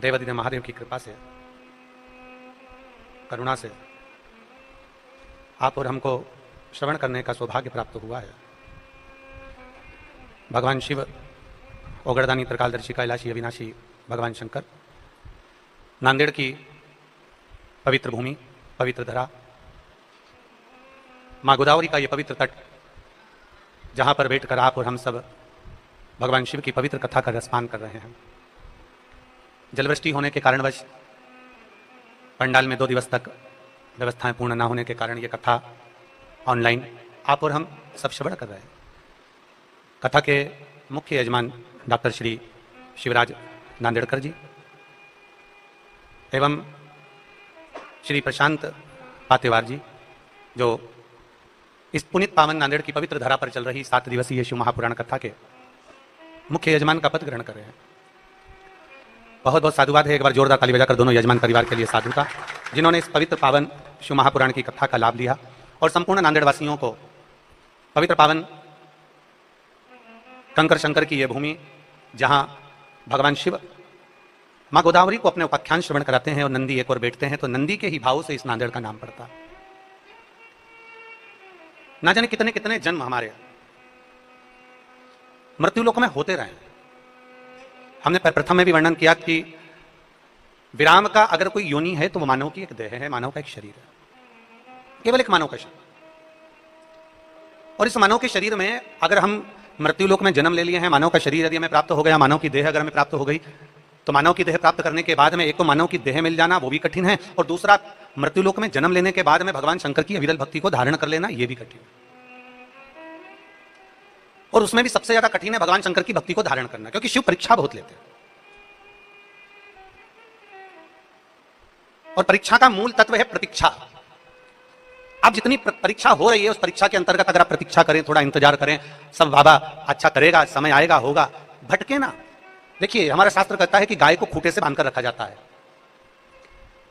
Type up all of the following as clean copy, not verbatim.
देवादिदेव महादेव की कृपा से, करुणा से आप और हमको श्रवण करने का सौभाग्य प्राप्त हुआ है। भगवान शिव, ओगड़दानी, त्रिकालदर्शी, कैलाशी, अविनाशी भगवान शंकर, नांदेड़ की पवित्र भूमि, पवित्र धरा, माँ गोदावरी का ये पवित्र तट, जहाँ पर बैठकर आप और हम सब भगवान शिव की पवित्र कथा का रसपान कर रहे हैं। जलवृष्टि होने के कारणवश पंडाल में 2 दिवस तक व्यवस्थाएं पूर्ण न होने के कारण ये कथा ऑनलाइन आप और हम सब श्रवण कर रहे हैं। कथा के मुख्य यजमान डॉक्टर श्री शिवराज नांदेड़कर जी एवं श्री प्रशांत पातेवार जी, जो इस पुनित पावन नांदेड़ की पवित्र धरा पर चल रही 7 दिवसीय शिव महापुराण कथा के मुख्य यजमान का पद ग्रहण कर रहे हैं। बहुत बहुत साधुवाद है। एक बार जोरदार ताली बजाकर दोनों यजमान परिवार के लिए साधुता, जिन्होंने इस पवित्र पावन शिव महापुराण की कथा का लाभ लिया और संपूर्ण नांदेड़ वासियों को पवित्र पावन कंकर शंकर की यह भूमि, जहां भगवान शिव मां गोदावरी को अपने उपाख्यान श्रवण कराते हैं और नंदी एक और बैठते हैं, तो नंदी के ही भाव से इस नांदेड़ का नाम पड़ता। ना जाने कितने कितने जन्म हमारे मृत्युलोक में होते रहे। हमने प्रथम में भी वर्णन किया कि विराम का अगर कोई योनि है तो वो मानव की एक देह है, मानव का एक शरीर है, केवल एक मानव का शरीर। और इस मानव के शरीर में अगर हम मृत्युलोक में जन्म ले लिए हैं, मानव का शरीर यदि हमें प्राप्त हो गया, मानव की देह अगर हमें प्राप्त हो गई, तो मानव की देह प्राप्त करने के बाद में एक तो मानव की देह मिल जाना वो भी कठिन है, और दूसरा मृत्युलोक में जन्म लेने के बाद में भगवान शंकर की अविरल भक्ति को धारण कर लेना ये भी कठिन है। और उसमें भी सबसे ज्यादा कठिन है भगवान शंकर की भक्ति को धारण करना, क्योंकि शिव परीक्षा बहुत लेते हैं। और परीक्षा का मूल तत्व है प्रतीक्षा। अब जितनी परीक्षा हो रही है उस परीक्षा के अंतर्गत अगर आप प्रतीक्षा करें, थोड़ा इंतजार करें, सब बाबा अच्छा करेगा, समय आएगा, होगा, भटके ना। देखिए हमारा शास्त्र कहता है कि गाय को खूंटे से बांधकर रखा जाता है।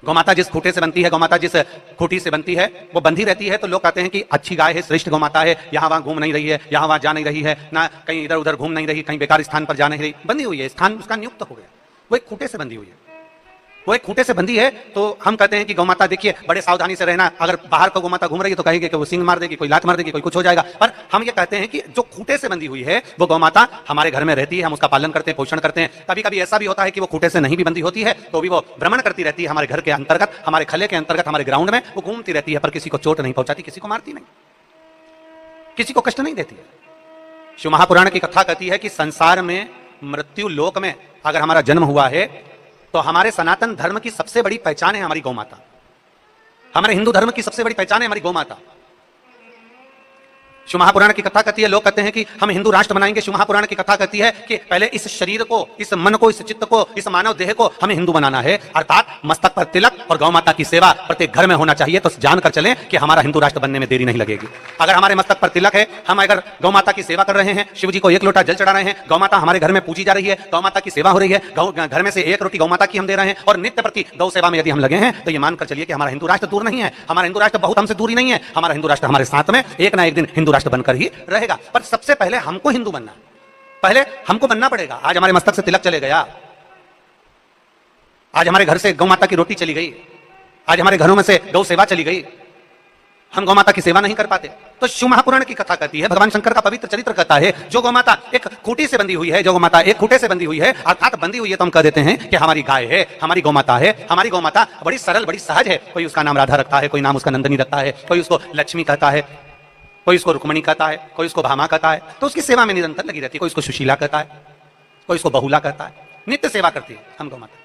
गौमाता जिस खूंटे से बनती है, गौमाता जिस खूंटी से बनती है, वो बंधी रहती है, तो लोग कहते हैं कि अच्छी गाय है, श्रेष्ठ गौमाता है, यहाँ वहां घूम नहीं रही है, यहाँ वहां जा नहीं रही है, ना कहीं इधर उधर घूम नहीं रही, कहीं बेकार स्थान पर जा नहीं रही, बंधी हुई है, स्थान उसका नियुक्त हो गया, वो एक खूंटे से बंधी हुई है। वो एक खूंटे से बंधी है, तो हम कहते हैं कि गौमाता देखिए बड़े सावधानी से रहना, अगर बाहर को गौमाता घूम रही है तो कहेंगे कि वो सिंग मार देगी, कोई लात मार देगी, कोई कुछ हो जाएगा। पर हम ये कहते हैं कि जो खूंटे से बंधी हुई है वो गौमाता हमारे घर में रहती है, हम उसका पालन करते हैं, पोषण करते हैं। कभी कभी ऐसा भी होता है कि वो खूंटे से नहीं भी बंधी होती है तो भी वो भ्रमण करती रहती है हमारे घर के अंतर्गत, हमारे खले के अंतर्गत, हमारे ग्राउंड में वो घूमती रहती है, पर किसी को चोट नहीं पहुंचाती, किसी को मारती नहीं, किसी को कष्ट नहीं देती है। शिव महापुराण की कथा कहती है कि संसार में मृत्यु लोक में अगर हमारा जन्म हुआ है तो हमारे सनातन धर्म की सबसे बड़ी पहचान है हमारी गौमाता। हमारे हिंदू धर्म की सबसे बड़ी पहचान है हमारी गौमाता। शिव महापुराण की कथा कहती है, लोग कहते हैं कि हम हिंदू राष्ट्र बनाएंगे। शिव महापुराण की कथा कहती है कि पहले इस शरीर को, इस मन को, इस चित्त को, इस मानव देह को हमें हिंदू बनाना है, अर्थात मस्तक पर तिलक और गौमाता की सेवा प्रत्येक घर में होना चाहिए। तो जानकर चलें कि हमारा हिंदू राष्ट्र बनने में देरी नहीं लगेगी। अगर हमारे मस्तक पर तिलक है, हम अगर गौमाता की सेवा कर रहे हैं, शिव जी को 1 लोटा जल चढ़ा रहे हैं, गौमाता हमारे घर में पूजी जा रही है, गौमाता की सेवा हो रही है, घर में से 1 रोटी गौमाता की हम दे रहे हैं और नित्य प्रति गौ सेवा में यदि हम लगे हैं, तो ये मानकर चलिए कि हमारा हिंदू राष्ट्र दूर नहीं है, हमारा हिंदू राष्ट्र बहुत हमसे दूरी नहीं है, हमारा हिंदू राष्ट्र हमारे साथ में एक ना एक दिन हिंदू राष्ट्र बनकर ही रहेगा। पर सबसे पहले हमको हिंदू बनना, पहले हमको बनना पड़ेगा। आज हमारे मस्तक से तिलक चले गया, आज हमारे घर से गौ माता की रोटी चली गई, आज हमारे घरों में से गौ सेवा चली गई, हम गौ माता की सेवा नहीं कर पाते। तो शिव महापुराण की कथा कहती है, भगवान शंकर का पवित्र चरित्र कहता है, जो गौ माता एक खूंटी से बंधी हुई है, जो गौ माता एक खूंटे से बंधी हुई है, अर्थात बंधी हुई है, तो हम कह देते हैं कि हमारी गाय है, हमारी गौ माता है। हमारी गौ माता बड़ी सरल, बड़ी सहज है। कोई उसका नाम राधा रखता है, कोई नाम उसका नंदनी रखता है, कोई उसको लक्ष्मी कहता है, कोई उसको रुक्मणी कहता है, कोई उसको भामा कहता है, तो उसकी सेवा में निरंतर लगी रहती है। कोई उसको सुशीला कहता है, कोई उसको बहुला कहता है, नित्य सेवा करती है हम गौ माता।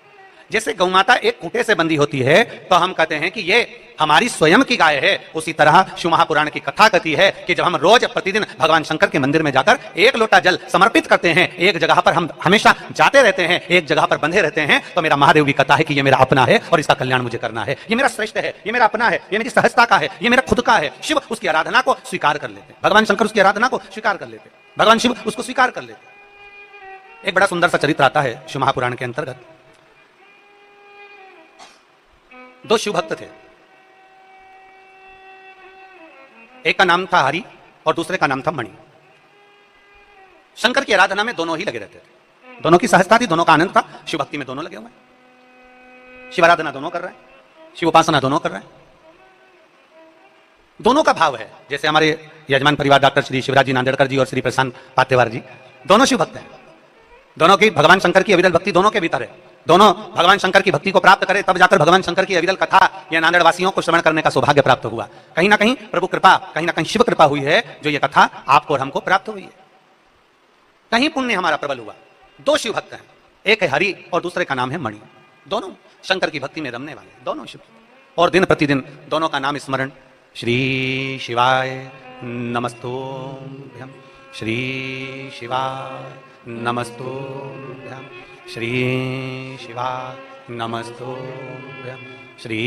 जैसे गौ माता एक खूंटे से बंधी होती है तो हम कहते हैं कि ये हमारी स्वयं की गाय है, उसी तरह शिव महापुराण की कथा कहती है कि जब हम रोज प्रतिदिन भगवान शंकर के मंदिर में जाकर 1 लोटा जल समर्पित करते हैं, एक जगह पर हम हमेशा जाते रहते हैं, एक जगह पर बंधे रहते हैं, तो मेरा महादेव की कथा है कि ये मेरा अपना है और इसका कल्याण मुझे करना है, ये मेरा श्रेष्ठ है, ये मेरा अपना है, ये मेरी सहजता का है, ये मेरा खुद का है। शिव उसकी आराधना को स्वीकार कर लेते, भगवान शंकर उसकी आराधना को स्वीकार कर लेते, भगवान शिव उसको स्वीकार कर लेते। एक बड़ा सुंदर सा चरित्र आता है शिव महापुराण के अंतर्गत। 2 शिव भक्त थे, एक का नाम था हरि और दूसरे का नाम था मणि। शंकर की आराधना में दोनों ही लगे रहते थे। दोनों की सहजता थी, दोनों का आनंद था, शिव भक्ति में दोनों लगे हुए हैं, शिवाराधना दोनों कर रहे हैं, शिव उपासना दोनों कर रहे हैं, दोनों का भाव है। जैसे हमारे यजमान परिवार डॉक्टर श्री शिवराज जी नांदेड़कर जी और श्री प्रशांत पातेवार जी दोनों शिव भक्त हैं, दोनों की भगवान शंकर की अविरल भक्ति दोनों के भीतर है, दोनों भगवान शंकर की भक्ति को प्राप्त करें तब जाकर भगवान शंकर की अविरल कथा या नांदेड़ वासियों को श्रवण करने का सौभाग्य प्राप्त हुआ। कहीं ना कहीं प्रभु कृपा, कहीं ना कहीं शिव कृपा हुई है जो ये कथा आपको और हमको प्राप्त हुई है, कहीं पुण्य हमारा प्रबल हुआ। दो शिव भक्त हैं, एक है हरि और दूसरे का नाम है मणि, दोनों शंकर की भक्ति में रमने वाले, दोनों शिव, और दिन प्रतिदिन दोनों का नाम स्मरण श्री शिवाय नमस्तुभ्यं, श्री शिवाय नमस्तुभ्यं, श्री शिवाय नमस्तुभ्यं, श्री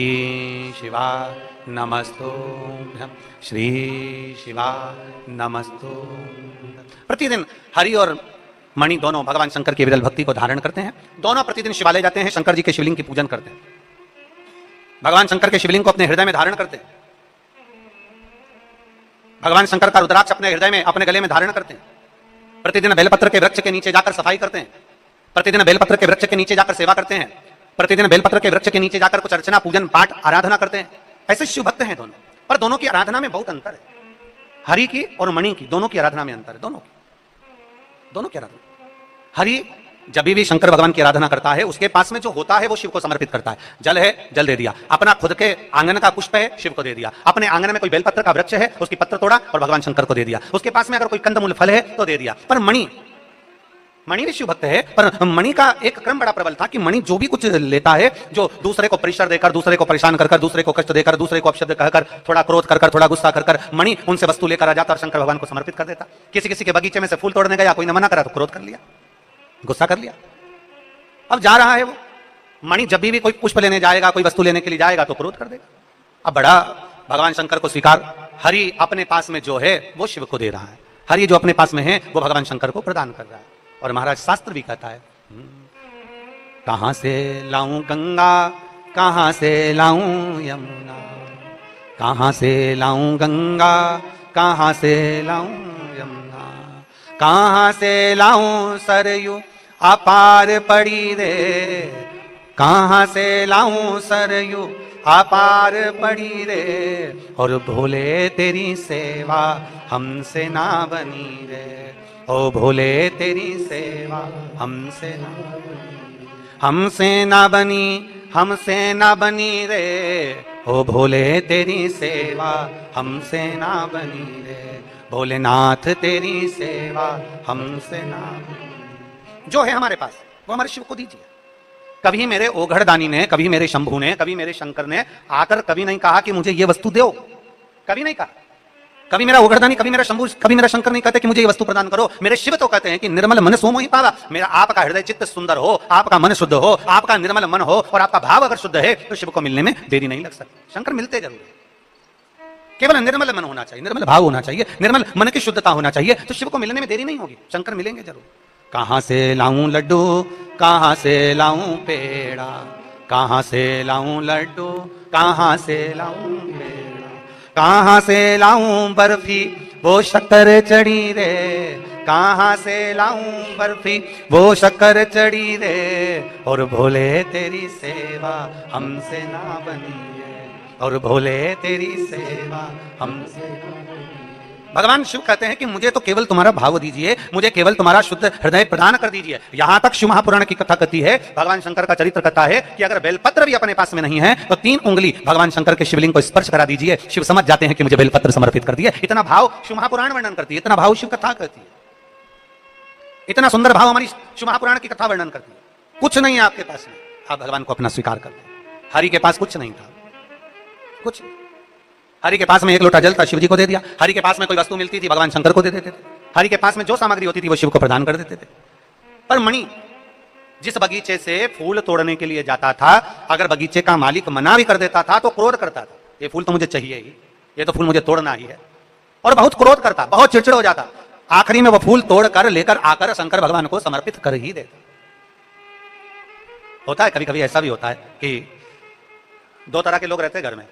शिवाय नमस्तुभ्यं, श्री शिवाय नमस्तुभ्यं। प्रतिदिन हरि और मणि दोनों भगवान शंकर की विरल भक्ति को धारण करते हैं, दोनों प्रतिदिन शिवालय जाते हैं, शंकर जी के शिवलिंग की पूजन करते हैं, भगवान शंकर के शिवलिंग को अपने हृदय में धारण करते हैं, भगवान शंकर का रुद्राक्ष अपने हृदय में, अपने गले में धारण करते हैं, प्रतिदिन बेलपत्र के वृक्ष के नीचे जाकर सफाई करते हैं, प्रतिदिन बेलपत्र के वृक्ष के नीचे जाकर सेवा करते हैं, प्रतिदिन बेलपत्र के वृक्ष के नीचे जाकर कुछ अर्चना पूजन पाठ आराधना करते हैं। ऐसे शिव भक्त हैं दोनों, पर दोनों की आराधना में बहुत अंतर है, हरि की और मणि की, दोनों की आराधना में अंतर है, दोनों की आराधना। हरि जब भी शंकर भगवान की आराधना करता है उसके पास में जो होता है वो शिव को समर्पित करता है। जल है, जल दे दिया, अपना खुद के आंगन का पुष्प है, शिव को दे दिया, अपने आंगन में कोई बेलपत्र का वृक्ष है उसकी पत्र तोड़ा और भगवान शंकर को दे दिया, उसके पास में अगर कोई कंदमूल फल है तो दे दिया। पर मणि भी शिव भक्त है, पर मणि का एक क्रम बड़ा प्रबल था कि मणि जो भी कुछ लेता है, जो दूसरे को परिसर देकर, दूसरे को परेशान कर, दूसरे को कष्ट देकर, दूसरे को अपशब्द कहकर, थोड़ा क्रोध कर, थोड़ा गुस्सा कर, मणि उनसे वस्तु लेकर आ जाता और शंकर भगवान को समर्पित कर देता। किसी के बगीचे में से फूल तोड़ने गया, कोई ने मना करा तो क्रोध कर लिया, गुस्सा कर लिया। अब जा रहा है वो मणि, जब भी कोई पुष्प लेने जाएगा, कोई वस्तु लेने के लिए जाएगा तो क्रोध कर देगा। अब बड़ा भगवान शंकर को स्वीकार, हरि अपने पास में जो है वो शिव को दे रहा है, हरि जो अपने पास में है वो भगवान शंकर को प्रदान कर रहा है। और महाराज शास्त्र भी कहता है, कहां से लाऊं गंगा, कहां से लाऊं यमुना, कहां से लाऊं गंगा, कहां से लाऊं यमुना, कहां से लाऊं सरयू अपार पड़ी रे, कहां से लाऊं सरयू अपार पड़ी रे, और भोले तेरी सेवा हमसे ना बनी रे, ओ भोले तेरी सेवा हमसे ना बनी, हमसे ना बनी रे, ओ भोले तेरी सेवा हमसे ना बनी रे, भोलेनाथ तेरी सेवा हमसे ना बनी। जो है हमारे पास वो हमारे शिव को दीजिए। कभी मेरे ओघड़दानी ने, कभी मेरे शंभू ने, कभी मेरे शंकर ने आकर कभी नहीं कहा कि मुझे ये वस्तु दो, कभी नहीं कहा। कभी मेरा ओघड़दानी, कभी मेरा शंभू, कभी मेरा शंकर नहीं कहते कि मुझे ये वस्तु प्रदान करो। मेरे शिव तो कहते हैं कि निर्मल मन सोमो ही पावा। मेरा आपका हृदय चित्त सुंदर हो, आपका मन शुद्ध हो, आपका निर्मल मन हो और आपका भाव अगर शुद्ध है तो शिव को मिलने में देरी नहीं लग सकती। शंकर मिलते जरूर है, केवल निर्मल मन होना चाहिए, निर्मल भाव होना चाहिए, निर्मल मन की शुद्धता होना चाहिए, तो शिव को मिलने में देरी नहीं होगी, शंकर मिलेंगे जरूर। कहां से लाऊं लड्डू, कहां से लाऊं पेड़ा, कहां से लाऊं लड्डू, कहां से लाऊं पेड़ा, कहां से लाऊं बर्फी वो शक्कर चढ़ी रे, कहां से लाऊं बर्फी वो शक्कर चढ़ी रे, और भोले तेरी सेवा हमसे ना बनी रे, और भोले तेरी सेवा हमसे। भगवान शिव कहते हैं कि मुझे तो केवल तुम्हारा भाव दीजिए, मुझे केवल तुम्हारा शुद्ध हृदय प्रदान कर दीजिए। यहां तक शिव महापुराण की कथा कहती है, भगवान शंकर का चरित्र कहता है कि अगर बेलपत्र भी अपने पास में नहीं है तो 3 उंगली भगवान शंकर के शिवलिंग को स्पर्श करा दीजिए, शिव समझ जाते हैं कि मुझे बेलपत्र समर्पित कर दिए। इतना भाव शिव महापुराण वर्णन करती है, इतना भाव शिव कथा कहती है, इतना सुंदर भाव हमारी शिव महापुराण की कथा वर्णन करती है। कुछ नहीं है आपके पास में, आप भगवान को अपना स्वीकार करते हैं। हरि के पास कुछ नहीं था, कुछ। हरि के पास में 1 लोटा जल था, शिव जी को दे दिया। हरि के पास में कोई वस्तु मिलती थी, भगवान शंकर को दे देते थे। हरि के पास में जो सामग्री होती थी वो शिव को प्रदान कर देते थे। पर मणि जिस बगीचे से फूल तोड़ने के लिए जाता था, अगर बगीचे का मालिक मना भी कर देता था तो क्रोध करता था, ये फूल तो मुझे चाहिए ही, ये तो फूल मुझे तोड़ना ही है, और बहुत क्रोध करता, बहुत चिड़चिड़ हो जाता। आखिरी में वो फूल तोड़ कर लेकर आकर शंकर भगवान को समर्पित कर ही देता। होता है कभी कभी ऐसा भी होता है कि 2 तरह के लोग रहते हैं घर में।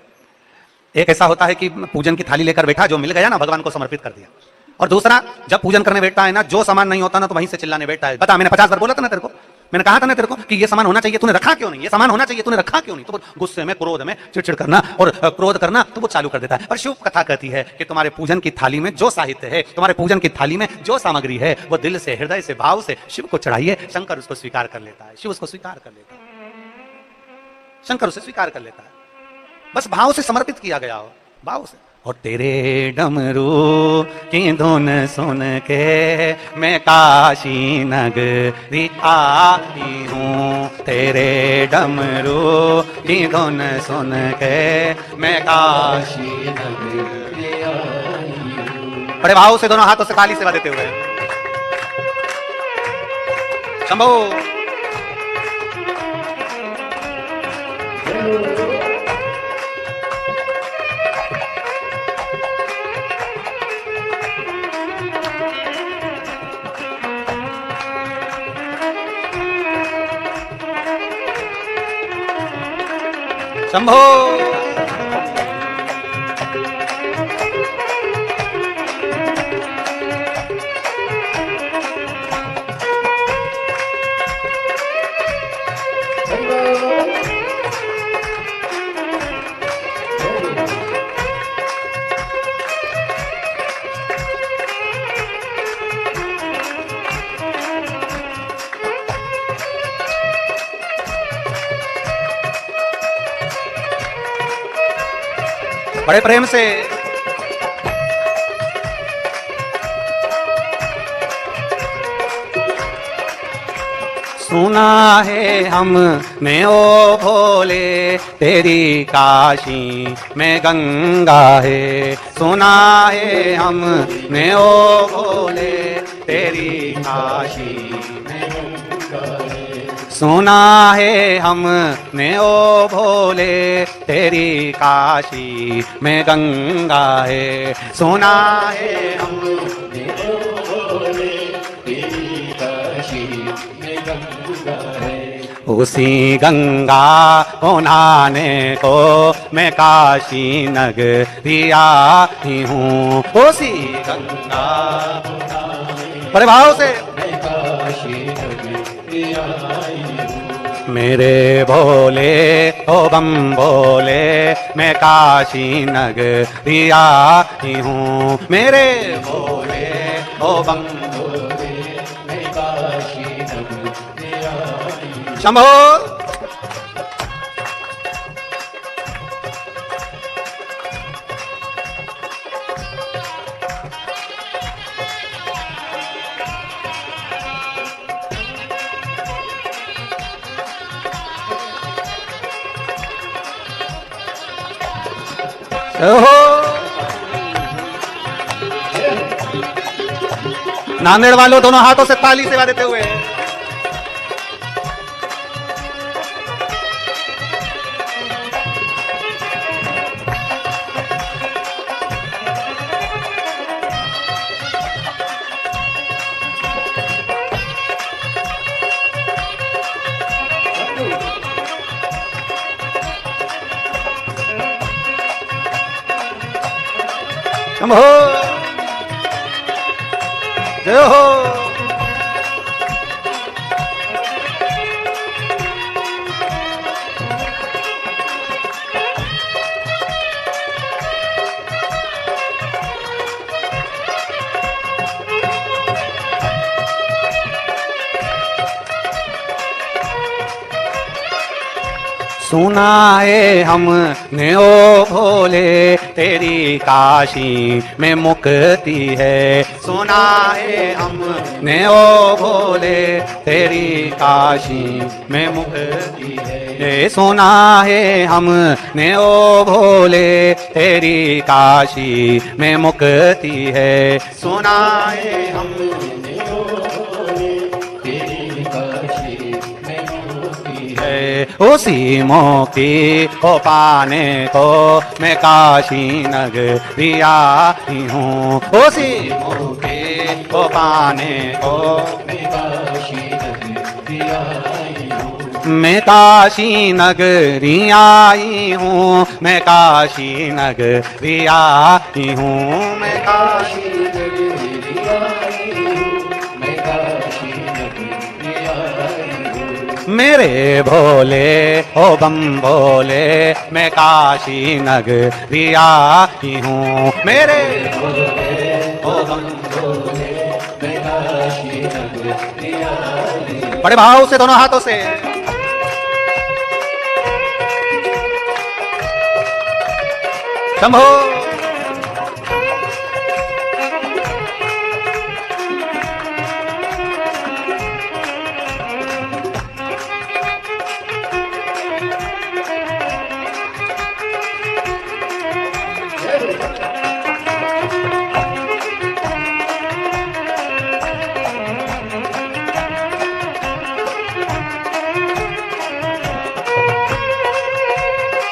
एक ऐसा होता है कि पूजन की थाली लेकर बैठा, जो मिल गया ना भगवान को समर्पित कर दिया, और दूसरा, जब पूजन करने बैठता है ना, जो सामान नहीं होता ना तो वहीं से चिल्लाने बैठता है। बता, मैंने 50 बार बोला था ना तेरे को, मैंने कहा था ना तेरे को कि ये सामान होना चाहिए, तूने रखा क्यों नहीं? ये सामान होना चाहिए, तूने रखा क्यों नहीं? तो वो गुस्से में, क्रोध में चिड़चिड़ करना और क्रोध करना तो वो चालू कर देता है। और शिव कथा कहती है कि तुम्हारे पूजन की थाली में जो साहित्य है, तुम्हारे पूजन की थाली में जो सामग्री है, वो दिल से, हृदय से, भाव से शिव को चढ़ाइए। शंकर उसको स्वीकार कर लेता है, शिव उसको स्वीकार कर लेता है, शंकर उसे स्वीकार कर लेता है। बस भाव से समर्पित किया गया हो, भाव से। और तेरे डमरू की धुन सुन के मैं काशी नगरी आई हूँ, तेरे डमरू की धुन सुन के मैं काशी नगरी आई हूँ। बड़े भाव से दोनों हाथों से काली सेवा देते हुए शंभो। शंभो। बड़े प्रेम से सुना है हमने ओ भोले तेरी काशी में गंगा है, सुना है हमने ओ भोले तेरी काशी में गंगा है, सुना है हमने ओ भोले तेरी काशी में गंगा है, सुना है हमने ओ भोले तेरी काशी में गंगा है। उसी गंगा को नहाने को मैं काशी नगरी आई हूँ, उसी गंगा बड़े भाव से मैं काशी नगरी आई हूँ। मेरे भोले ओ बम भोले मैं काशी नगरी आई हूँ, मेरे भोले ओ बम भोले मैं काशी नगरी आई हूँ। शंभो। नांदेड़ वालों दोनों हाथों से ताली सेवा देते हुए शंभो जय हो। सुना है हमने ओ भोले तेरी काशी में मुक्ति है, सुना है हमने ओ भोले तेरी काशी में मुक्ति है, सुना है हमने ओ भोले तेरी काशी में मुक्ति है, सुना है हमने ओ भोले तेरी काशी में मुक्ति है। उसी मोती को पाने को मैं काशी नगरी आई हूँ, उसी मोती को पाने को मैं काशी नगरी आई हूँ, मैं काशी नगरी आई हूँ, मैं काशी नगरी आई हूँ, मैं काशी नगरी मेरे भोले ओ बम भोले, मैं काशी नगरिया की हूँ। मेरे भोले ओ बम भोले, मैं काशी नगरिया की हूँ। बड़े भाव से दोनों हाथों से शंभो।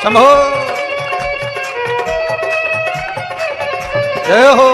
शंभो जय हो।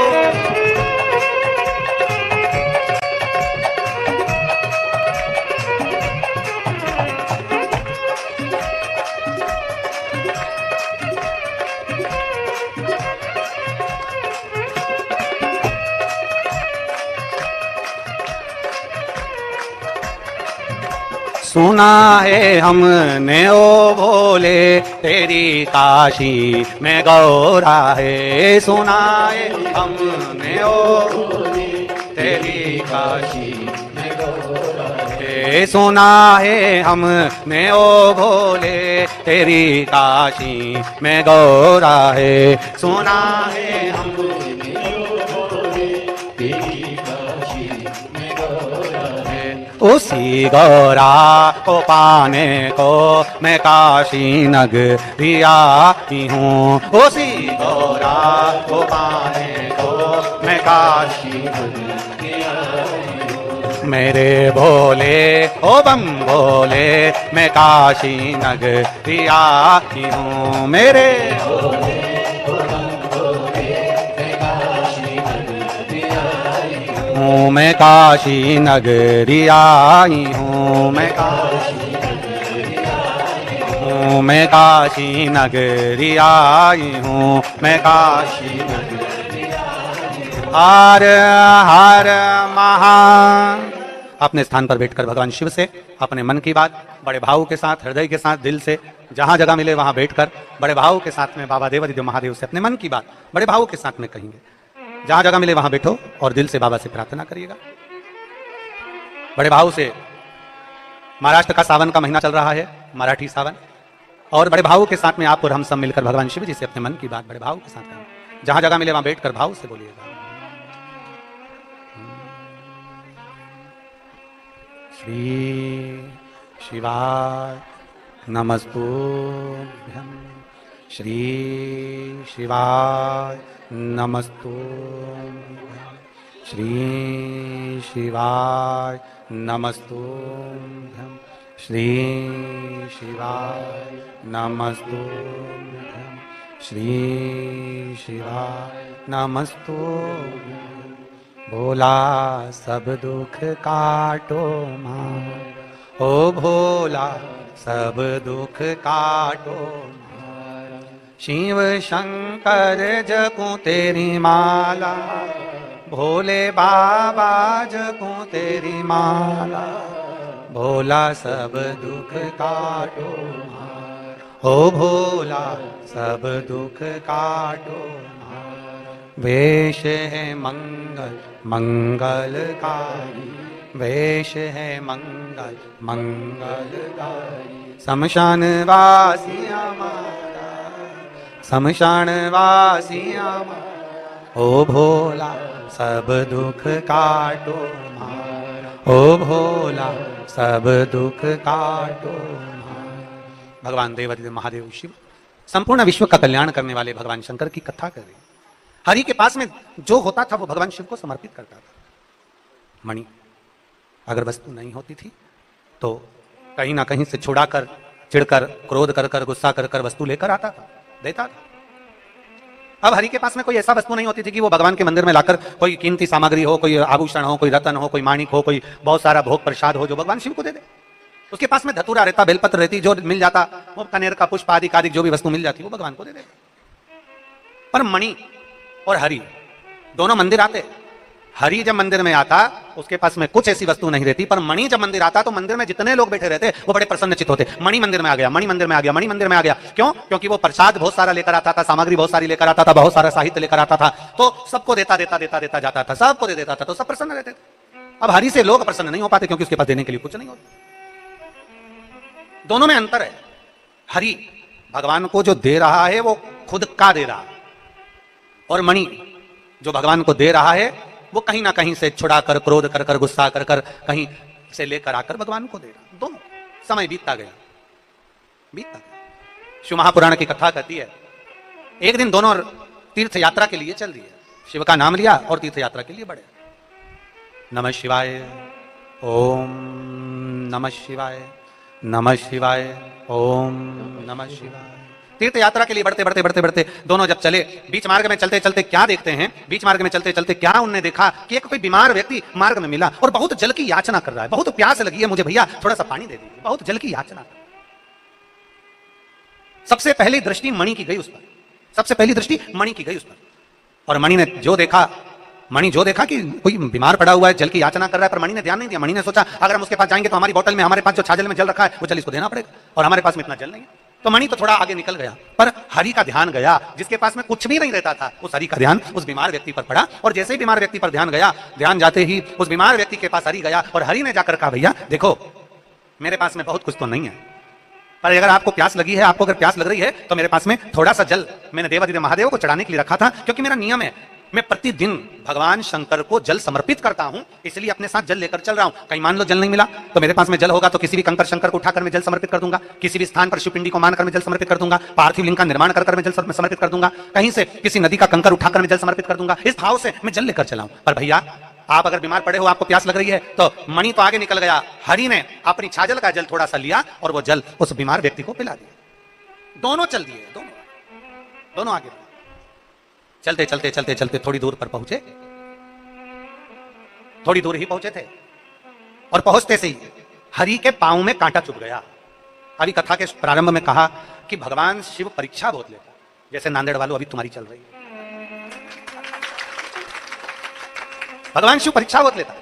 सुना है हमने ओ भोले, तेरी काशी में गौरा है। सुना है हमने ओ भोले, तेरी काशी में गौरा है। सुना है हमने ओ भोले, तेरी काशी में गौरा है। सुना है हमने ओ भोले, तेरी काशी में गौरा है। उसी गौरा को पाने को मैं काशी नगरिया की हूँ। उसी गौरा को पाने को मैं काशी नगरिया की हूँ। मेरे भोले ओ बम भोले, मैं काशी नगरिया की हूँ। मेरे भोले ओ बम भोले, मैं काशी नगरिया की हूँ। मैं काशी नगरिया आई हूँ। मैं काशी नगरिया आई हूँ। मैं काशी नगरिया आई हूँ। मैं काशी नगरिया आई हूँ। हर हर महा। अपने स्थान पर बैठकर भगवान शिव से अपने मन की बात बड़े भाव के साथ, हृदय के साथ, दिल से, जहां जगह मिले वहां बैठकर बड़े भाव के साथ में बाबा देवादिदेव महादेव से अपने मन की बात बड़े भाव के साथ में कहेंगे। जहां जगह मिले वहां बैठो और दिल से बाबा से प्रार्थना करिएगा बड़े भाव से। महाराष्ट्र का सावन का महीना चल रहा है, मराठी सावन, और बड़े भाव के साथ में आप और हम सब मिलकर भगवान शिव जी से अपने मन की बात बड़े भाव के साथ करें। जहां जगह मिले वहां बैठकर भाव से बोलिएगा। श्री शिवाय नमस्तुभ्यं। श्री शिवाय नमस्तुभ्यं। श्री शिवाय नमस्तुभ्यं। श्री शिवाय नमस्तुभ्यं। श्री शिवाय नमस्तुभ्यं। भोला सब दुख काटो मार, ओ भोला सब दुख काटो मार। शिव शंकर जपूं तेरी माला, भोले बाबा जपूं तेरी माला। भोला सब दुख काटो मार, ओ भोला सब दुख काटो मार। वेश है मंगल मंगलकारी, वेश है मंगल मंगलकारी। शमशान वासी हमारा, शमशान वासी हमारा। ओ भोला सब दुख काटो मारा, ओ भोला सब दुख काटो मारा। भगवान देवादिदेव महादेव शिव संपूर्ण विश्व का कल्याण करने वाले भगवान शंकर की कथा कर रहे हैं। हरि के पास में जो होता था वो भगवान शिव को समर्पित करता था। मणि अगर वस्तु नहीं होती थी तो कहीं ना कहीं से छुड़ाकर, चिढ़कर, क्रोध कर कर, गुस्सा कर कर वस्तु लेकर आता था, देता था। अब हरि के पास में कोई ऐसा वस्तु नहीं होती थी कि वो भगवान के मंदिर में लाकर कोई कीमती सामग्री हो, कोई आभूषण हो, कोई रतन हो, कोई माणिक हो, कोई बहुत सारा भोग प्रसाद हो जो भगवान शिव को दे दे। उसके पास में धतूरा रहता, बेलपत्र रहती, जो मिल जाता वो कनेर का पुष्प आदि आदि जो भी वस्तु मिल जाती वो भगवान को दे देते। पर मणि और हरि दोनों मंदिर आते, हरि जब मंदिर में आता उसके पास में कुछ ऐसी वस्तु नहीं रहती, पर मणि जब मंदिर आता तो मंदिर में जितने लोग बैठे रहते वो बड़े प्रसन्नचित्त होते। मणि मंदिर में आ गया, मणि मंदिर में आ गया, मणि मंदिर में आ गया। क्यों? क्योंकि वो प्रसाद बहुत सारा लेकर आता था, सामग्री बहुत सारी लेकर आता था, बहुत सारा साहित्य लेकर आता था, तो सबको देता देता देता देता जाता था, सबको दे देता था, तो सब प्रसन्न रहते थे। अब हरि से लोग प्रसन्न नहीं हो पाते क्योंकि उसके पास देने के लिए कुछ नहीं होता। दोनों में अंतर है। हरि भगवान को जो दे रहा है वो खुद का दे रहा है, और मणि जो भगवान को दे रहा है वो कहीं ना कहीं से छुड़ा कर, क्रोध कर कर, गुस्सा कर कर, कहीं से लेकर आकर भगवान को दे रहा। दोनों समय बीतता गया, बीतता गया। शिव महापुराण की कथा कहती है एक दिन दोनों तीर्थ यात्रा के लिए चल दिए, शिव का नाम लिया और तीर्थ यात्रा के लिए बढ़े। नमः शिवाय, ओम नमः शिवाय, नमः शिवाय, ओम नमः शिवाय। तीर्थ यात्रा के लिए बढ़ते बढ़ते बढ़ते बढ़ते दोनों जब चले, बीच मार्ग में चलते चलते क्या देखते हैं, बीच मार्ग में चलते चलते क्या उन्होंने देखा कि एक कोई बीमार व्यक्ति मार्ग में मिला और बहुत जल की याचना कर रहा है, बहुत प्यास लगी है मुझे, भैया थोड़ा सा पानी दे दीजिए, बहुत जल की याचना। सबसे पहली दृष्टि मणि की गई उस पर, सबसे पहली दृष्टि मणि की गई उस पर, और मणि ने जो देखा, मणि जो देखा कि कोई बीमार पड़ा हुआ है, जल की याचना कर रहा है, पर मणि ने ध्यान नहीं दिया। मणि ने सोचा अगर हम उसके पास जाएंगे तो हमारी बोतल में, हमारे पास जो छाजल में जल रखा है वो जल इसको देना पड़ेगा, और हमारे पास में इतना जल नहीं है। तो मणि तो थोड़ा आगे निकल गया, पर हरि का ध्यान गया, जिसके पास में कुछ भी नहीं रहता था, उस हरि का ध्यान उस बीमार व्यक्ति पर पड़ा, और जैसे ही बीमार व्यक्ति पर ध्यान गया, ध्यान जाते ही उस बीमार व्यक्ति के पास हरि गया, और हरि ने जाकर कहा भैया देखो मेरे पास में बहुत कुछ तो नहीं है, पर अगर आपको प्यास लगी है, आपको अगर प्यास लग रही है तो मेरे पास में थोड़ा सा जल मैंने देवाधिदेव महादेव को चढ़ाने के लिए रखा था, क्योंकि मेरा नियम है मैं प्रतिदिन भगवान शंकर को जल समर्पित करता हूं, इसलिए अपने साथ जल लेकर चल रहा हूं। कहीं मान लो जल नहीं मिला तो मेरे पास में जल होगा तो किसी भी कंकर शंकर को उठाकर मैं जल समर्पित कर दूंगा, किसी भी स्थान पर शिवपिंडी को मानकर मैं जल समर्पित कर दूंगा, पार्थिव लिंग का निर्माण कर मैं जल समर्पित कर दूंगा, कहीं से किसी नदी का कंकर उठाकर मैं जल समर्पित कर दूंगा, इस भाव से मैं जल लेकर चला हूं। पर भैया आप अगर बीमार पड़े हो, आपको प्यास लग रही है, तो मणि तो आगे निकल गया, हरि ने अपनी छाजल का जल थोड़ा सा लिया और वो जल उस बीमार व्यक्ति को पिला दिया। दोनों चल दिए, दोनों आगे चलते चलते चलते चलते थोड़ी दूर पर पहुंचे, थोड़ी दूर ही पहुंचे थे, और पहुंचते से ही हरि के पांव में कांटा चुभ गया। अभी कथा के प्रारंभ में कहा कि भगवान शिव परीक्षा बहुत लेता, जैसे नांदेड़ वालों अभी तुम्हारी चल रही है, भगवान शिव परीक्षा बहुत लेता,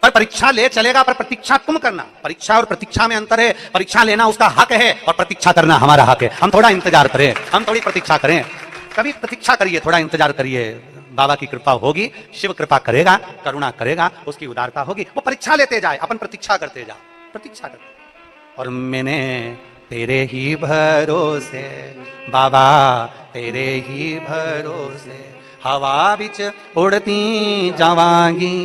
पर परीक्षा ले चलेगा, पर प्रतीक्षा तुम करना। परीक्षा और प्रतीक्षा में अंतर है, परीक्षा लेना उसका हक है और प्रतीक्षा करना हमारा हक है। हम थोड़ा इंतजार करें, हम थोड़ी प्रतीक्षा करें, कभी प्रतीक्षा करिए, थोड़ा इंतजार करिए, बाबा की कृपा होगी, शिव कृपा करेगा, करुणा करेगा, उसकी उदारता होगी, वो परीक्षा लेते जाए, अपन प्रतीक्षा करते जाओ, प्रतीक्षा करते। और मैंने तेरे ही भरोसे बाबा, तेरे ही भरोसे हवा बिच उड़ती जावांगी,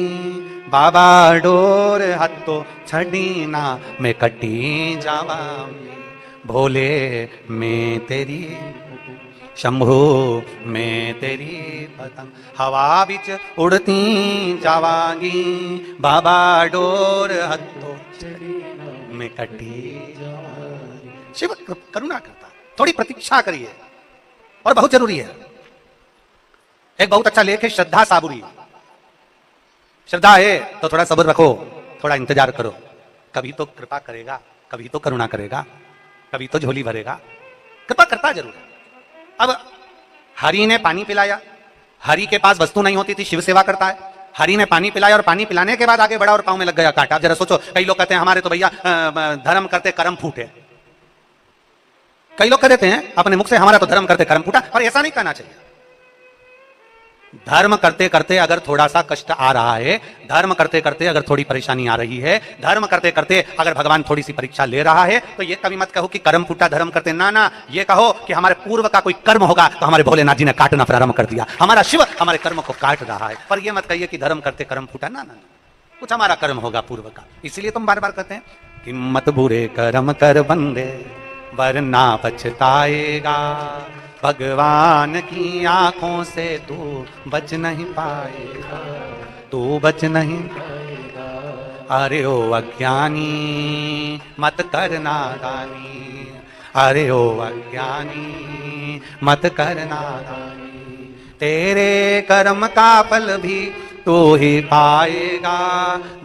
बाबा डोर हत्तो छड़ी ना मैं कटी जावांगी, भोले मैं तेरी शंभू मैं तेरी पतंग, हवा बिच उड़ती जावांगी, बाबा डोर हत्तो में कटी। शिव करुणा करता, थोड़ी प्रतीक्षा करिए, और बहुत जरूरी है। एक बहुत अच्छा लेख है श्रद्धा साबुरी। श्रद्धा है तो थोड़ा सब्र रखो, थोड़ा इंतजार करो, कभी तो कृपा करेगा, कभी तो करुणा करेगा, कभी तो झोली भरेगा, कृपा करता जरूर है। अब हरि ने पानी पिलाया, हरि के पास वस्तु नहीं होती थी, शिव सेवा करता है, हरि ने पानी पिलाया और पानी पिलाने के बाद आगे बढ़ा और पांव में लग गया कांटा। जरा सोचो, कई लोग कहते हैं हमारे तो भैया धर्म करते कर्म फूटे, कई लोग कह देते हैं अपने मुख से हमारा तो धर्म करते कर्म फूटा, पर ऐसा नहीं कहना चाहिए। धर्म करते करते अगर थोड़ा सा कष्ट आ रहा है, धर्म करते करते अगर थोड़ी परेशानी आ रही है, धर्म करते करते अगर भगवान थोड़ी सी परीक्षा ले रहा है, तो ये कभी मत कहो कि कर्म फूटा धर्म करते, ना ना, ये कहो कि हमारे पूर्व का कोई कर्म होगा तो हमारे भोलेनाथ जी ने काटना प्रारंभ कर दिया, हमारा शिव हमारे कर्म को काट रहा है। पर ये मत कहिए कि धर्म करते कर्म फूटा, ना ना, कुछ हमारा कर्म होगा पूर्व का। इसीलिए तुम बार बार कहते हैं कि मत बुरे कर्म कर बंदे वरना पछताएगा, भगवान की आंखों से तू बच नहीं पाएगा, तू बच नहीं पाएगा। अरे ओ अज्ञानी मत कर नादानी, अरे ओ अज्ञानी मत कर नादानी, तेरे कर्म का फल भी तू ही पाएगा,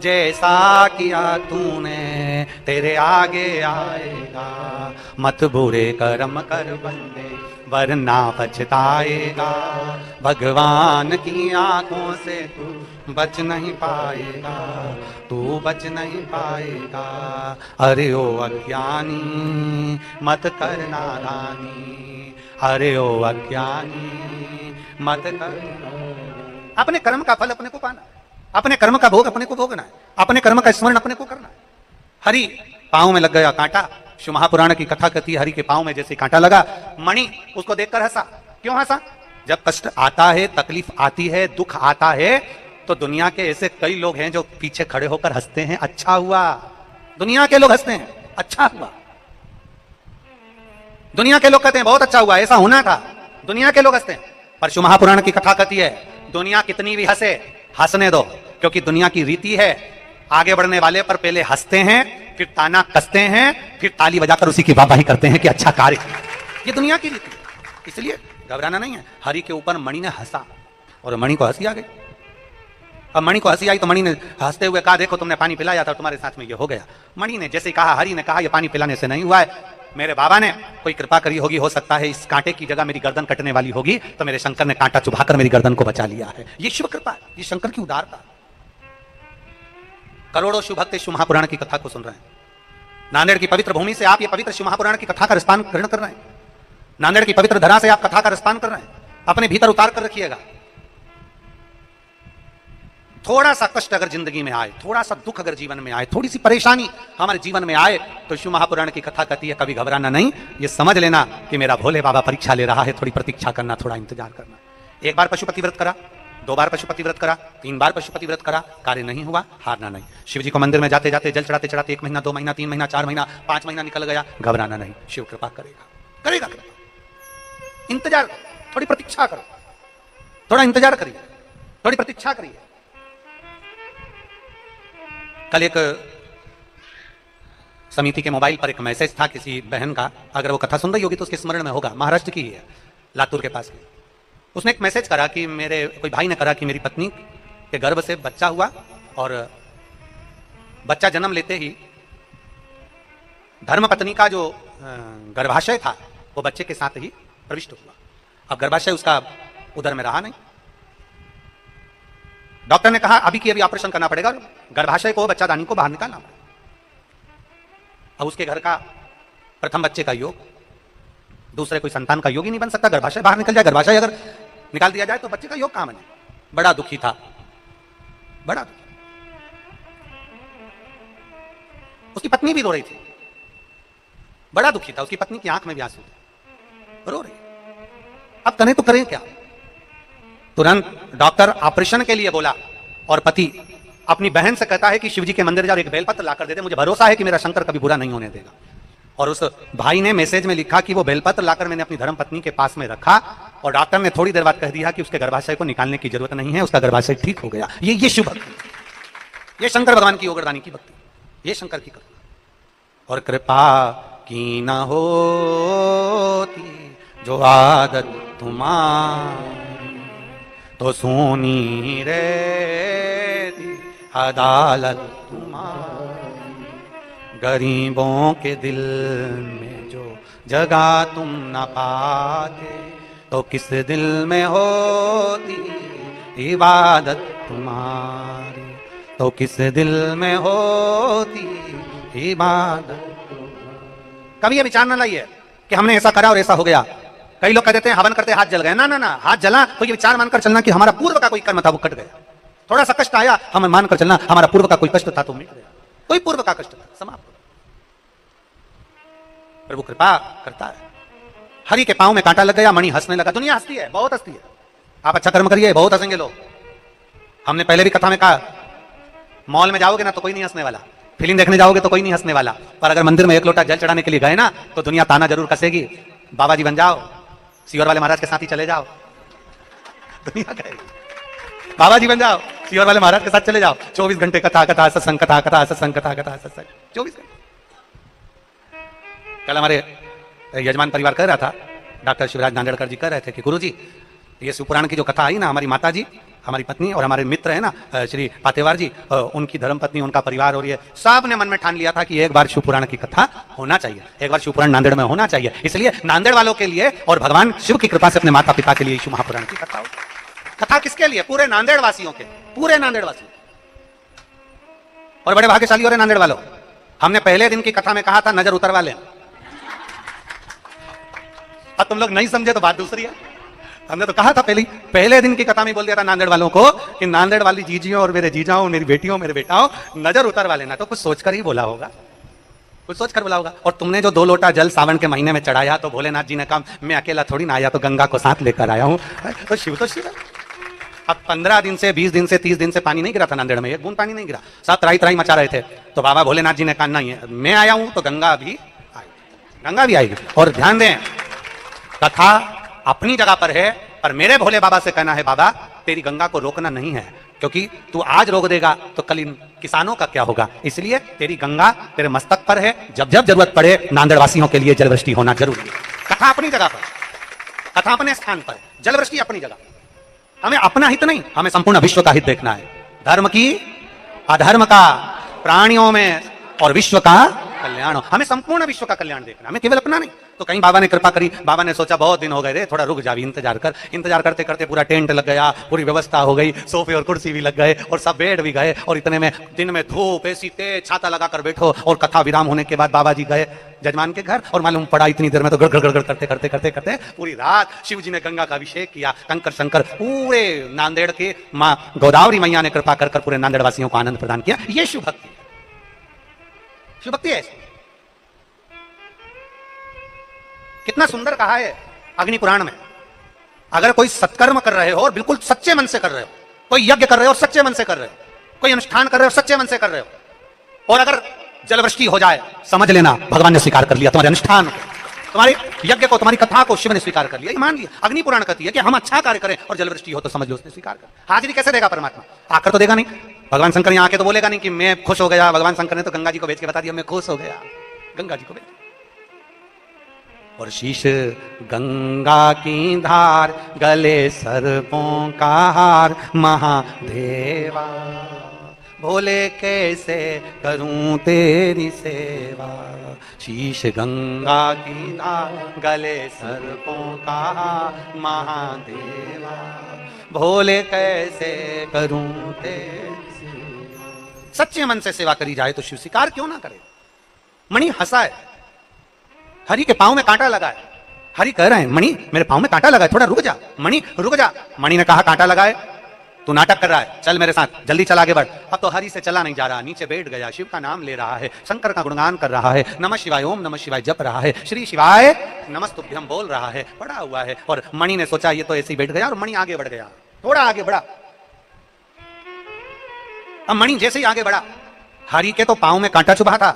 जैसा किया तूने तेरे आगे आएगा। मत बुरे कर्म कर बंदे वरना पछताएगा, भगवान की आंखों से तू बच नहीं पाएगा, तू बच नहीं पाएगा। अरे ओ अज्ञानी मत कर नादानी, अरे ओ अज्ञानी मत कर। अपने कर्म का फल अपने को पाना, अपने कर्म का भोग अपने को भोगना है, अपने कर्म का स्मरण अपने को करना है। हरि पांव में लग गया कांटा, शिव महापुराण की कथा कहती है हरि के पांव में जैसे कांटा लगा, मणि उसको देखकर हंसा। क्यों हंसा? जब कष्ट आता है, तकलीफ आती है, दुख आता है, तो दुनिया के ऐसे कई लोग हैं जो पीछे खड़े होकर हंसते हैं, अच्छा हुआ। दुनिया के लोग हंसते हैं, अच्छा हुआ। दुनिया के लोग कहते हैं बहुत अच्छा हुआ, ऐसा होना था। दुनिया के लोग हंसते हैं, पर शिव महापुराण की कथा कहती है दुनिया कितनी भी हंसे, हंसने दो, क्योंकि दुनिया की रीति है आगे बढ़ने वाले पर पहले हंसते हैं, फिर ताना कसते हैं, फिर ताली बजाकर उसी की वाहवाही करते हैं कि अच्छा कार्य। ये दुनिया की रीति है, इसलिए घबराना नहीं है। हरि के ऊपर मणि ने हंसा और मणि को हंसी आ गई। अब मणि को हंसी आई तो मणि ने हंसते हुए कहा देखो तुमने पानी पिलाया था, तुम्हारे साथ में ये हो गया। मणि ने जैसे कहा, हरि ने कहा ये पानी पिलाने से नहीं हुआ है, मेरे बाबा ने कोई कृपा करी होगी, हो सकता है इस कांटे की जगह मेरी गर्दन कटने वाली होगी, तो मेरे शंकर ने कांटा चुभाकर मेरी गर्दन को बचा लिया है। ये शिव कृपा, ये शंकर की उदारता। करोड़ों शिव भक्त शिव महापुराण की कथा को सुन रहे हैं। नांदेड़ की पवित्र भूमि से आप ये पवित्र शिव महापुराण की कथा का रसपान ग्रहण कर रहे हैं। नांदेड़ की पवित्र धरा से आप कथा का रसपान कर रहे हैं, अपने भीतर उतार कर रखिएगा। थोड़ा सा कष्ट अगर जिंदगी में आए, थोड़ा सा दुख अगर जीवन में आए, थोड़ी सी परेशानी हमारे जीवन में आए, तो शिव महापुराण की कथा कहती है कभी घबराना नहीं, ये समझ लेना कि मेरा भोले बाबा परीक्षा ले रहा है, थोड़ी प्रतीक्षा करना, थोड़ा इंतजार करना। एक बार पशुपति व्रत करा, 2 बार पशुपति व्रत करा, 3 बार पशुपति व्रत करा, कार्य नहीं हुआ, हारना नहीं। शिव जी को मंदिर में जाते जाते जल चढ़ाते चढ़ाते 1 महीना, 2 महीना, 3 महीना, 4 महीना, 5 महीना निकल गया, घबराना नहीं, शिव कृपा करेगा, करेगा कृपा। इंतजार, थोड़ी प्रतीक्षा करो, थोड़ा इंतजार करिए, थोड़ी प्रतीक्षा करिए। कल एक समिति के मोबाइल पर एक मैसेज था किसी बहन का, अगर वो कथा सुन रही होगी तो उसके स्मरण में होगा, महाराष्ट्र की ही है, लातूर के पास की। उसने एक मैसेज करा कि मेरे कोई भाई ने करा कि मेरी पत्नी के गर्भ से बच्चा हुआ और बच्चा जन्म लेते ही धर्म पत्नी का जो गर्भाशय था वो बच्चे के साथ ही प्रविष्ट हुआ। अब गर्भाशय उसका उदर में रहा नहीं। डॉक्टर ने कहा अभी की अभी ऑपरेशन करना पड़ेगा, गर्भाशय को, बच्चादानी को बाहर निकालना पड़ेगा। अब उसके घर का प्रथम बच्चे का योग, दूसरे कोई संतान का योग ही नहीं बन सकता, गर्भाशय बाहर निकल जाए। गर्भाशय अगर निकाल दिया जाए तो बच्चे का योग कहां बने? बड़ा दुखी था, बड़ा दुखी। उसकी पत्नी भी रो रही थी, बड़ा दुखी था, उसकी पत्नी की आंख में भी आंसू थे, रो रही। अब करें तो करें क्या? तुरंत डॉक्टर ऑपरेशन के लिए बोला और पति अपनी बहन से कहता है कि शिवजी के मंदिर जाओ, एक बेलपत्र लाकर दे दे, मुझे भरोसा है कि मेरा शंकर कभी बुरा नहीं होने देगा। और उस भाई ने मैसेज में लिखा कि वो बेलपत्र लाकर मैंने अपनी धर्म पत्नी के पास में रखा और डॉक्टर ने थोड़ी देर बाद कह दिया कि उसके गर्भाशय को निकालने की जरूरत नहीं है, उसका गर्भाशय ठीक हो गया। ये शिव भक्ति, ये शंकर भगवान की योगदानी की भक्ति, ये शंकर की करुणा। और कृपा की न होती जो आदत तुम्हारी, तो सोनी रहती अदालत तुम्हारी। गरीबों के दिल में जो जगह तुम न पाते, तो किस दिल में होती इबादत तुम्हारी, तो किस दिल में होती इबादत। कभी ये विचार न लाइए कि हमने ऐसा करा और ऐसा हो गया। कई लोग कह देते हैं हवन करते हाथ जल गए, ना ना ना, हाथ जला तो ये विचार मानकर चलना कि हमारा पूर्व का कोई कर्म था वो कट गया। थोड़ा सा कष्ट आया, हम मानकर चलना हमारा पूर्व का कोई कष्ट था तो मिट गया, कोई पूर्व का कष्ट था, समाप्त। प्रभु कृपा करता है। हरि के पांव में कांटा लग गया, मणि हंसने लगा। दुनिया हंसती है, बहुत हंसती है। आप अच्छा कर्म करिए, बहुत हंसेंगे लोग। हमने पहले भी कथा में कहा, मॉल में जाओगे ना तो कोई नहीं हंसने वाला, फिल्म देखने जाओगे तो कोई नहीं हंसने वाला, पर अगर मंदिर में 1 लोटा जल चढ़ाने के लिए गए ना तो दुनिया ताना जरूर कसेगी। बाबा जी बन जाओ, सीवर वाले महाराज के साथ ही चले जाओ, दुनिया कहेगी बाबा जी बन जाओ, सीवर वाले महाराज के साथ चले जाओ, 24 घंटे कथा कथा सत्संग, कथा कथा सत्संग, कथा कथा सत्संग, 24 घंटे। कल हमारे यजमान परिवार कह रहा था, डॉक्टर शिवराज नांदेड़कर जी कह रहे थे कि गुरुजी ये शिवपुराण की जो कथा आई ना, हमारी माता जी हमारी पत्नी और हमारे मित्र है ना श्री पातेवार जी, उनकी धर्मपत्नी, उनका परिवार, और ये सब ने मन में ठान लिया था कि एक बार शिव पुराण की कथा होना चाहिए, एक बार शिव पुराण नांदेड़ में होना चाहिए। इसलिए नांदेड़ वालों के लिए और भगवान शिव की कृपा से अपने माता पिता के लिए शिव महापुराण की कथा हो। कथा किसके लिए? पूरे नांदेड़ वासियों के, पूरे नांदेड़ वासियों। और बड़े भाग्यशाली हो रहे नांदेड़ वालों, हमने पहले दिन की कथा में कहा था नजर उतरवा लें। अब तुम लोग नहीं समझे तो बात दूसरी है। हमने तो कहा था पहले दिन की कथा में बोल दिया था नांदेड़ वालों को कि नांदेड़ वाली जीजियों और मेरे जीजाओं, मेरी बेटियों, मेरे बेटाओं, नजर उतरवा लेना। तो कुछ सोचकर ही बोला होगा, कुछ सोचकर बोला होगा। और तुमने जो 2 लोटा जल सावन के महीने में चढ़ाया तो भोलेनाथ जी ने कहा मैं अकेला थोड़ी ना आया, तो गंगा को साथ लेकर आया हूं। तो शिव है। अब 15 दिन से, 20 दिन से, 30 दिन से पानी नहीं गिरा था नांदेड़ में, एक बूंद पानी नहीं गिरा। सब त्राई त्राई मचा रहे थे। तो बाबा भोलेनाथ जी ने कहा नहीं, मैं आया हूं तो गंगा भी आएगी, गंगा भी आएगी। और ध्यान दें, कथा अपनी जगह पर है, पर मेरे भोले बाबा से कहना है बाबा तेरी गंगा को रोकना नहीं है, क्योंकि तू आज रोक देगा तो कल इन किसानों का क्या होगा। इसलिए तेरी गंगा तेरे मस्तक पर है, जब जब जरूरत पड़े नांदेड़ वासियों के लिए जलवृष्टि होना जरूरी है। कथा अपनी जगह पर, कथा अपने स्थान पर, जलवृष्टि अपनी जगह। हमें अपना हित नहीं, हमें संपूर्ण विश्व का हित देखना है। धर्म की, अधर्म का, प्राणियों में और विश्व का कल्याण। हमें संपूर्ण विश्व का कल्याण देखना, हमें केवल अपना नहीं। तो कहीं बाबा ने कृपा करी, बाबा ने सोचा बहुत दिन हो गए रे, थोड़ा रुक जा, इंतजार कर। इंतजार करते करते पूरा टेंट लग गया, पूरी व्यवस्था हो गई, सोफे और कुर्सी भी लग गए और सब बेड भी गए। और इतने में दिन में धूप, एसी तेज, छाता लगा कर बैठो। और कथा विराम होने के बाद बाबा जी गए जजमान के घर, और मालूम पड़ा इतनी देर में तो गड़गड़ गड़गड़ करते करते करते करते पूरी रात शिव जी ने गंगा का अभिषेक किया। कंकर शंकर पूरे नांदेड़ के माँ गोदावरी मैया ने कृपा कर पूरे नांदेड़ वासियों को आनंद प्रदान किया। ये शिव भक्ति है, शिव भक्ति है। कितना सुंदर कहा है अग्नि पुराण में, अगर कोई सत्कर्म कर रहे हो और बिल्कुल सच्चे मन से कर रहे हो, कोई यज्ञ कर रहे हो और सच्चे मन से कर रहे हो, कोई अनुष्ठान कर रहे हो सच्चे मन से कर रहे हो, और अगर जलवृष्टि हो जाए, समझ लेना भगवान ने स्वीकार कर लिया तुम्हारे अनुष्ठान को, तुम्हारे यज्ञ को, तुम्हारी कथा को शिव ने स्वीकार कर लिया। मान लिया। अग्नि पुराण कहती है कि हम अच्छा कार्य करें और जलवृष्टि हो तो समझ लो उसने स्वीकार कर। हाजिरी कैसे देगा परमात्मा? आकर तो देगा नहीं। भगवान शंकर यहाँ आके तो बोलेगा नहीं कि मैं खुश हो गया। भगवान शंकर ने तो गंगा जी को भेज के बता दिया मैं खुश हो गया, गंगा जी को भेज। और शीश गंगा की धार, गले सर्पों का हार, महादेवा भोले कैसे करूं तेरी सेवा। शीश गंगा की धार, गले सर्पों का हार, महादेवा भोले कैसे करूं तेरी सेवा। सच्चे मन से सेवा करी जाए तो शिव स्वीकार क्यों ना करे। मणि हंसा है, हरि के पांव में कांटा लगा है। हरि कह रहे हैं मणि मेरे पांव में कांटा लगा है, थोड़ा रुक जा मणि, रुक जा। मणि ने कहा कांटा लगा है, तू नाटक कर रहा है, चल मेरे साथ, जल्दी चल आगे बढ़। अब तो हरि से चला नहीं जा रहा, नीचे बैठ गया, शिव का नाम ले रहा है, शंकर का गुणगान कर रहा है, नमः शिवाय, ओम नमः शिवाय जप रहा है, श्री शिवाय नमस्तुभ्यम बोल रहा है, पड़ा हुआ है। और मणि ने सोचा ये तो ऐसे ही बैठ गया, और मणि आगे बढ़ गया, थोड़ा आगे बढ़ा। अब मणि जैसे ही आगे बढ़ा, हरि के तो पांव में कांटा चुभा था,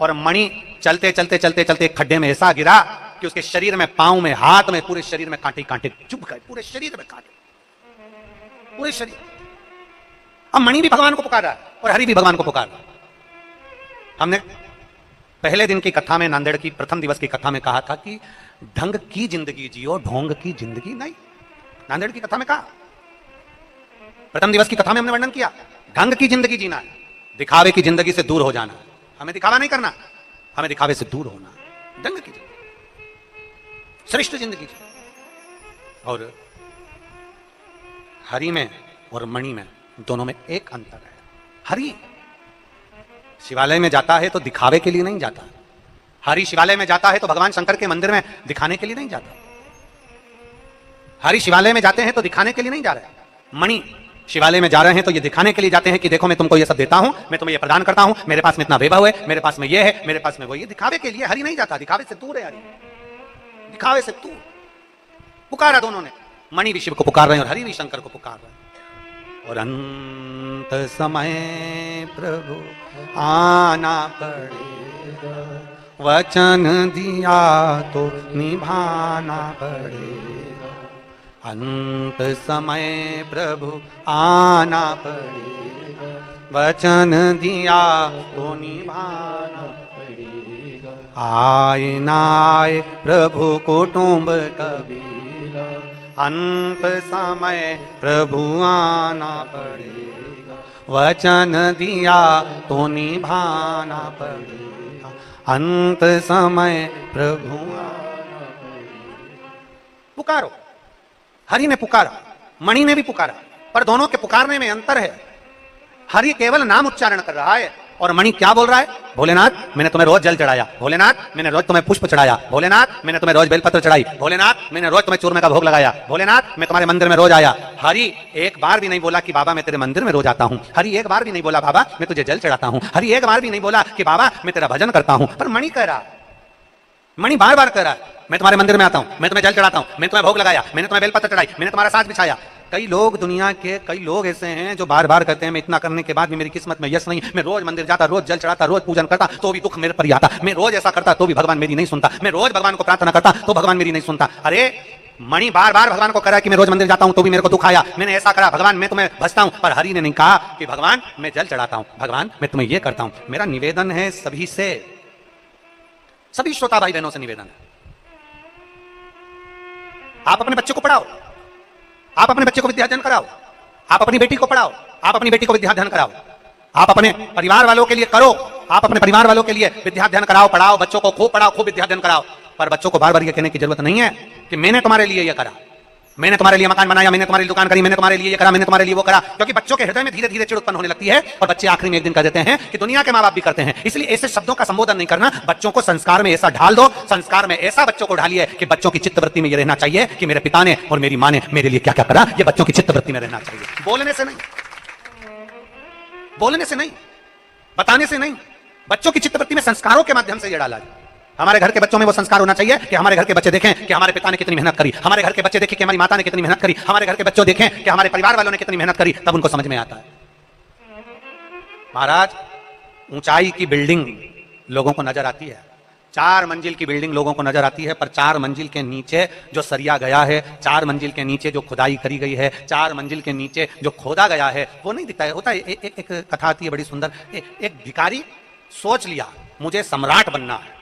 और मणि चलते चलते चलते चलते एक खड्डे में ऐसा गिरा कि उसके शरीर में, पांव में, हाथ में, पूरे शरीर में कांटे कांटे चुभ गए, पूरे शरीर में कांटे, पूरे शरीर। अब मणि भी भगवान को पुकार रहा है और हरि भी भगवान को पुकार रहा है। हमने पहले दिन की कथा में, नांदेड़ की प्रथम दिवस की कथा में कहा था कि ढंग की जिंदगी जियो, ढोंग की जिंदगी नहीं। नांदेड़ की कथा में कहा, प्रथम दिवस की कथा में हमने वर्णन किया, ढंग की जिंदगी जीना है, दिखावे की जिंदगी से दूर हो जाना है। हमें दिखावा नहीं करना, हमें दिखावे से दूर होना, ढंग की जिंदगी, श्रेष्ठ जिंदगी। और हरि में और मणि में, दोनों में एक अंतर है। हरि शिवालय में जाता है तो दिखावे के लिए नहीं जाता। हरि शिवालय में जाता है तो भगवान शंकर के मंदिर में दिखाने के लिए नहीं जाता। हरि शिवालय में जाते हैं तो दिखाने के लिए नहीं जा रहे। मणि शिवालय में जा रहे हैं तो ये दिखाने के लिए जाते हैं कि देखो मैं तुमको ये सब देता हूं, मैं तुम्हें ये प्रदान करता हूं, मेरे पास में इतना वैभव है, मेरे पास में ये है, मेरे पास में वो। ये दिखावे के लिए हरि नहीं जाता, दिखावे से दूर है हरि, दिखावे से दूर। पुकारा दोनों ने, मणि भी शिव को पुकार रहे हैं और हरि भी शंकर को पुकार रहे हैं। और अंत समय प्रभु आना पड़ेगा, वचन दिया तो निभाना पड़ेगा। अंत समय प्रभु आना पड़ेगा, वचन दिया तो निभाना पड़ेगा। आए ना आए प्रभु कुटुंब कबीला, अंत समय प्रभु आना पड़ेगा, वचन दिया तो निभाना पड़ेगा, अंत समय प्रभु आना पड़ेगा। पुकारो। हरि ने पुकारा, मणि ने भी पुकारा, पर दोनों के पुकारने में अंतर है। हरि केवल नाम उच्चारण कर रहा है और मणि क्या बोल रहा है? भोलेनाथ मैंने तुम्हें रोज जल चढ़ाया, भोलेनाथ मैंने रोज तुम्हें पुष्प चढ़ाया, भोलेनाथ मैंने तुम्हें रोज बेलपत्र चढ़ाई, भोलेनाथ मैंने रोज तुम्हें चूरमे का भोग लगाया, भोलेनाथ मैं तुम्हारे मंदिर में रोज आया। हरि एक बार भी नहीं बोला कि बाबा मैं तेरे मंदिर में रोज आता हूं। हरि एक बार भी नहीं बोला बाबा मैं तुझे जल चढ़ाता हूं। हरि एक बार भी नहीं बोला कि बाबा मैं तेरा भजन करता हूं। पर मणि कह रहा, मणि बार बार कह रहा है मैं तुम्हारे मंदिर में आता हूं, मैं तुम्हें जल चढ़ाता हूं, मैंने तुम्हें भोग लगाया, मैंने तुम्हें बेलपत्र चढ़ाई, मैंने तुम्हारा साथ बिछाया। कई लोग, दुनिया के कई लोग ऐसे हैं जो बार बार कहते हैं मैं इतना करने के बाद भी मेरी किस्मत में यश नहीं, मैं रोज मंदिर जाता, रोज जल चढ़ाता, रोज पूजन करता तो भी दुख मेरे पर ही आता, मैं रोज ऐसा करता तो भी भगवान मेरी नहीं सुनता, मैं रोज भगवान को प्रार्थना करता तो भगवान मेरी नहीं सुनता। अरे मणि बार बार भगवान को कह रहा है कि मैं रोज मंदिर जाता हूं तो भी मेरे को दुख आया, मैंने ऐसा करा भगवान मैं तुम्हें भजता हूं। पर हरि ने नहीं कहा कि भगवान मैं जल चढ़ाता हूं, भगवान मैं तुम्हें ये करता हूं। मेरा निवेदन है सभी से, सभी श्रोता भाई बहनों से निवेदन है, आप अपने बच्चे को पढ़ाओ, आप अपने बच्चे को विद्याध्ययन कराओ, आप अपनी बेटी को पढ़ाओ, आप अपनी बेटी को विद्याध्ययन कराओ, आप अपने परिवार वालों के लिए करो, आप अपने परिवार वालों के लिए विद्याध्ययन कराओ, पढ़ाओ, बच्चों को खूब पढ़ाओ, खूब विद्याध्ययन कराओ। पर बच्चों को बार बार ये कहने की जरूरत नहीं है कि मैंने तुम्हारे लिए ये करा, मैंने तुम्हारे लिए मकान बनाया, मैंने तुम्हारी दुकान करी, मैंने तुम्हारे लिए ये करा, मैंने तुम्हारे लिए वो करा। क्योंकि बच्चों के हृदय में धीरे धीरे चिड़ उत्पन्न होने लगती है और बच्चे आखिरी में एक दिन कह देते हैं कि दुनिया के माँ बाप भी करते हैं। इसलिए ऐसे शब्दों का संबोधन नहीं करना, बच्चों को संस्कार में ऐसा ढाल दो, संस्कार में ऐसा बच्चों को ढालिए कि बच्चों की चित्तवृत्ति में ये रहना चाहिए कि मेरे पिता ने और मेरी माँ ने मेरे लिए क्या क्या करा, ये बच्चों की चित्तवृत्ति में रहना चाहिए। बोलने से नहीं, बोलने से नहीं, बताने से नहीं, बच्चों की चित्तवृत्ति में संस्कारों के माध्यम से ये डाला जाए। हमारे घर के बच्चों में वो संस्कार होना चाहिए कि हमारे घर के बच्चे देखें कि हमारे पिता ने कितनी मेहनत करी, हमारे घर के बच्चे देखें कि हमारी माता ने कितनी मेहनत करी, हमारे घर के बच्चों देखें कि हमारे परिवार वालों ने कितनी मेहनत करी, तब उनको समझ में आता है। महाराज, ऊंचाई की बिल्डिंग लोगों को नजर आती है, 4 मंजिल की बिल्डिंग लोगों को नजर आती है, पर 4 मंजिल के नीचे जो सरिया गया है, 4 मंजिल के नीचे जो खुदाई करी गई है, 4 मंजिल के नीचे जो खोदा गया है, वो नहीं दिखता है। होता है एक कथा आती है बड़ी सुंदर, एक भिखारी सोच लिया मुझे सम्राट बनना है।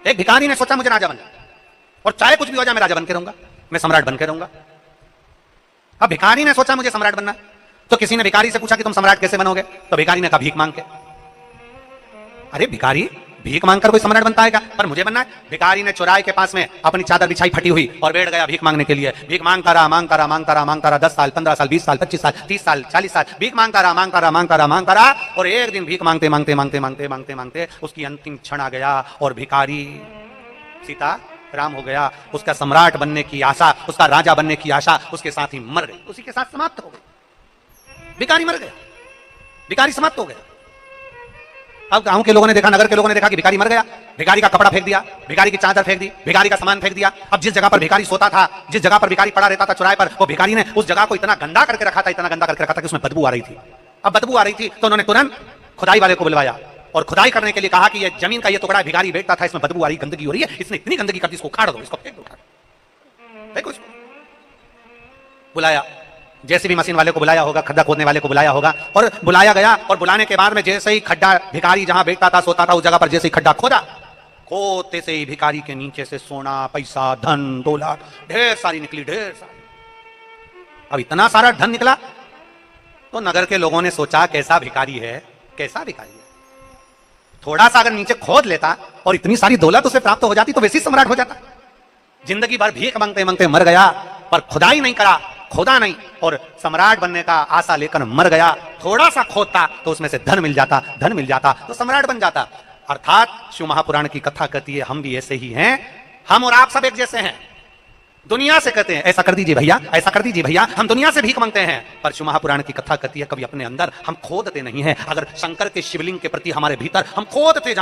एक भिखारी ने सोचा मुझे राजा बनना, और चाहे कुछ भी हो जाए मैं राजा बन के रहूंगा, मैं सम्राट बन के रहूंगा। अब भिखारी ने सोचा मुझे सम्राट बनना, तो किसी ने भिखारी से पूछा कि तुम सम्राट कैसे बनोगे? तो भिखारी ने कहा भीख मांग के। अरे भिखारी, भीख मांगकर कोई सम्राट बनता है क्या? पर मुझे बनना है। भिखारी ने चौराहे के पास में अपनी चादर बिछाई फटी हुई और बैठ गया भीख मांगने के लिए। भीख मांगता रहा, मांगता रहा, मांगता रहा, मांगता रहा, 10 साल, 15 साल, 20 साल, 25 साल, 30 साल, 40 साल भीख मांगता रहा, मांगता रहा, मांगता रहा, मांगता रहा। और एक दिन भीख मांगते मांगते मांगते मांगते मांगते मांगते उसकी अंतिम क्षण आ गया और भिखारी सीता राम हो गया। उसका सम्राट बनने की आशा, उसका राजा बनने की आशा उसके साथ ही मर गई, उसी के साथ समाप्त हो गई। भिखारी मर गया, भिखारी समाप्त हो गया। अब गांव के लोगों ने देखा, नगर के लोगों ने देखा कि भिखारी मर गया, भिखारी का कपड़ा फेंक दिया, भिखारी की चादर फेंक दी, भिखारी का सामान फेंक दिया। अब जिस जगह पर भिखारी सोता था, जिस जगह पर भिखारी पड़ा रहता था चौराहे पर, वो भिखारी ने उस जगह को इतना गंदा करके रखा था, इतना गंदा करके रखा था कि उसमें बदबू आ रही थी। अब बदबू आ रही थी तो उन्होंने तुरंत खुदाई वाले को बुलवाया और खुदाई करने के लिए कहा कि ये जमीन का ये टुकड़ा भिखारी बैठता था, इसमें बदबू आ रही, गंदगी हो रही है, इसने इतनी गंदगी कर दी, इसको उखाड़ दो, इसको फेंक दो, देखो इसको। बुलाया, जेसीबी मशीन वाले को बुलाया होगा, खड्डा खोदने वाले को बुलाया होगा, और बुलाया गया। और बुलाने के बाद में जैसे ही खड्डा, भिखारी जहां बैठता था, सोता था, उस जगह पर जैसे ही खड्डा खोदा, खोदते से ही भिखारी के नीचे से सोना, पैसा, धन, दौलत ढेर सारी निकली, ढेर सारी। अब इतना सारा धन निकला तो नगर के लोगों ने सोचा कैसा भिखारी है, कैसा भिखारी है। थोड़ा सा अगर नीचे खोद लेता और इतनी सारी दौलत उसे प्राप्त हो जाती तो वैसे ही सम्राट हो जाता। जिंदगी भर भीख मांगते मांगते मर गया, पर खुदाई नहीं करा, खोदा नहीं, और सम्राट बनने का आशा लेकर मर गया। थोड़ा सा खोदता तो उसमें से धन मिल जाता, धन मिल जाता तो सम्राट बन जाता। अर्थात शिव महापुराण की कथा कहती है हम भी ऐसे ही हैं, हम और आप सब एक जैसे हैं। दुनिया से कहते हैं ऐसा कर दीजिए भैया, ऐसा कर दीजिए भैया, हम दुनिया से भीख मांगते हैं। पर शिव महापुराण की कथा कहती है कभी अपने अंदर हम खोदते नहीं हैं। अगर शंकर के शिवलिंग के प्रति हमारे भीतर हम खोदते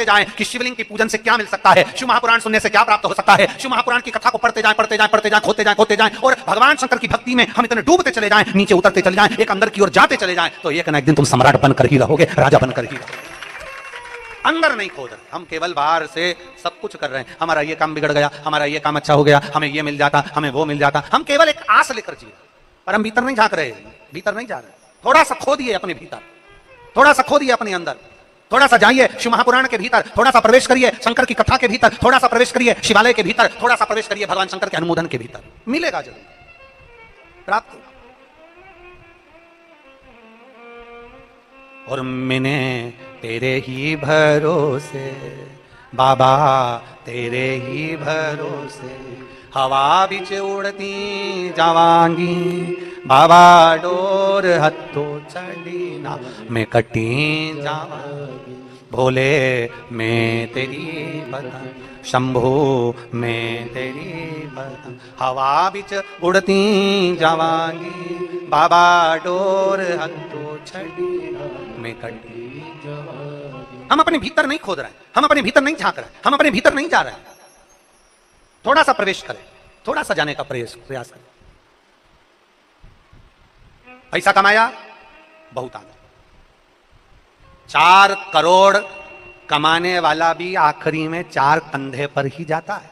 जाएं कि शिवलिंग की पूजन से क्या मिल सकता है, शिव महापुराण सुनने से क्या प्राप्त हो सकता है, शिव महापुराण की कथा को पढ़ते जाएं, खोदते जाएं और भगवान शंकर की भक्ति में हम इतने डूबते चले जाएं, नीचे उतरते चले जाएं, एक अंदर की ओर जाते चले जाएं, तो एक ना एक दिन तुम सम्राट बनकर ही रहोगे, राजा बनकर ही रहोगे। अंदर नहीं खोद रहे, हम केवल बाहर से सब कुछ कर रहे हैं। हमारा ये काम बिगड़ गया, हमारा ये काम अच्छा हो गया, हमें ये मिल जाता, हमें वो मिल जाता। हम केवल एक आस लेकर जी, पर हम भीतर नहीं झांक रहे, भीतर नहीं जा रहे। थोड़ा सा खोदिए अपने भीतर, थोड़ा सा खोदिए अपने अंदर, थोड़ा सा जाइए शिव महापुराण के भीतर, थोड़ा सा प्रवेश करिए शंकर की कथा के भीतर, थोड़ा सा प्रवेश करिए शिवालय के भीतर, थोड़ा सा प्रवेश करिए भगवान शंकर के अनुमोदन के भीतर, मिलेगा जरूर प्राप्त। और मैंने तेरे ही भरोसे बाबा, तेरे ही भरोसे हवा बिच उड़ती जावांगी बाबा, डोर हथो चढ़ी ना मैं कटी जावांगी, भोले मैं तेरी बदन, शंभो मैं तेरी बदन, हवा बिच उड़ती जावांगी बाबा, डोर हथो छड़ी मैं कटी जावांगी। हम अपने भीतर नहीं खोद रहे हैं, हम अपने भीतर नहीं झांक रहे हैं, हम अपने भीतर नहीं जा रहे हैं। थोड़ा सा प्रवेश करें, थोड़ा सा जाने का प्रयास करें। पैसा कमाया, बहुत आनंद। 4 करोड़ कमाने वाला भी आखिरी में 4 कंधे पर ही जाता है।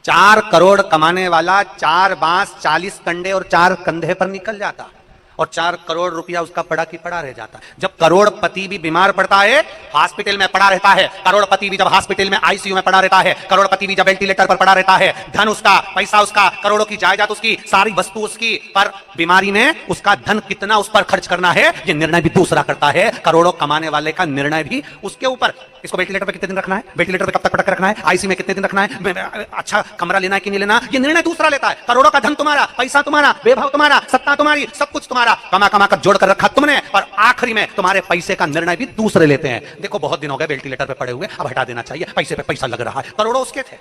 4 करोड़ कमाने वाला 4 बांस 40 कंधे और 4 कंधे पर निकल जाता है, और 4 करोड़ रुपया उसका पड़ा की पड़ा रह जाता है। जब करोड़पति भी बीमार पड़ता है, हॉस्पिटल में पड़ा रहता है, करोड़पति भी जब हॉस्पिटल में आईसीयू में पड़ा रहता है, करोड़पति भी जब वेंटिलेटर पर पड़ा रहता है, धन उसका, पैसा उसका, करोड़ों की जायदाद उसकी, सारी वस्तु उसकी, पर बीमारी में उसका धन कितना उस पर खर्च करना है ये निर्णय भी दूसरा करता है। करोड़ों कमाने वाले का निर्णय भी उसके ऊपर, इसको वेंटिलेटर पर कितने दिन रखना है, वेंटिलेटर पर कब तक पटक रखना है, आईसीयू में कितने दिन रखना है, अच्छा कमरा लेना है कि नहीं लेना, ये निर्णय दूसरा लेता है। करोड़ों का धन तुम्हारा, पैसा तुम्हारा, वैभव तुम्हारा, सत्ता तुम्हारी, सब कुछ तुम्हारा, कमा कमा कर जोड़ कर रखा तुमने, और आखिरी में तुम्हारे पैसे का निर्णय भी दूसरे लेते हैं। देखो बहुत दिन हो गए वेंटिलेटर पे पड़े हुए, अब हटा देना चाहिए, पैसे पे पैसा लग रहा है। करोड़ों उसके थे,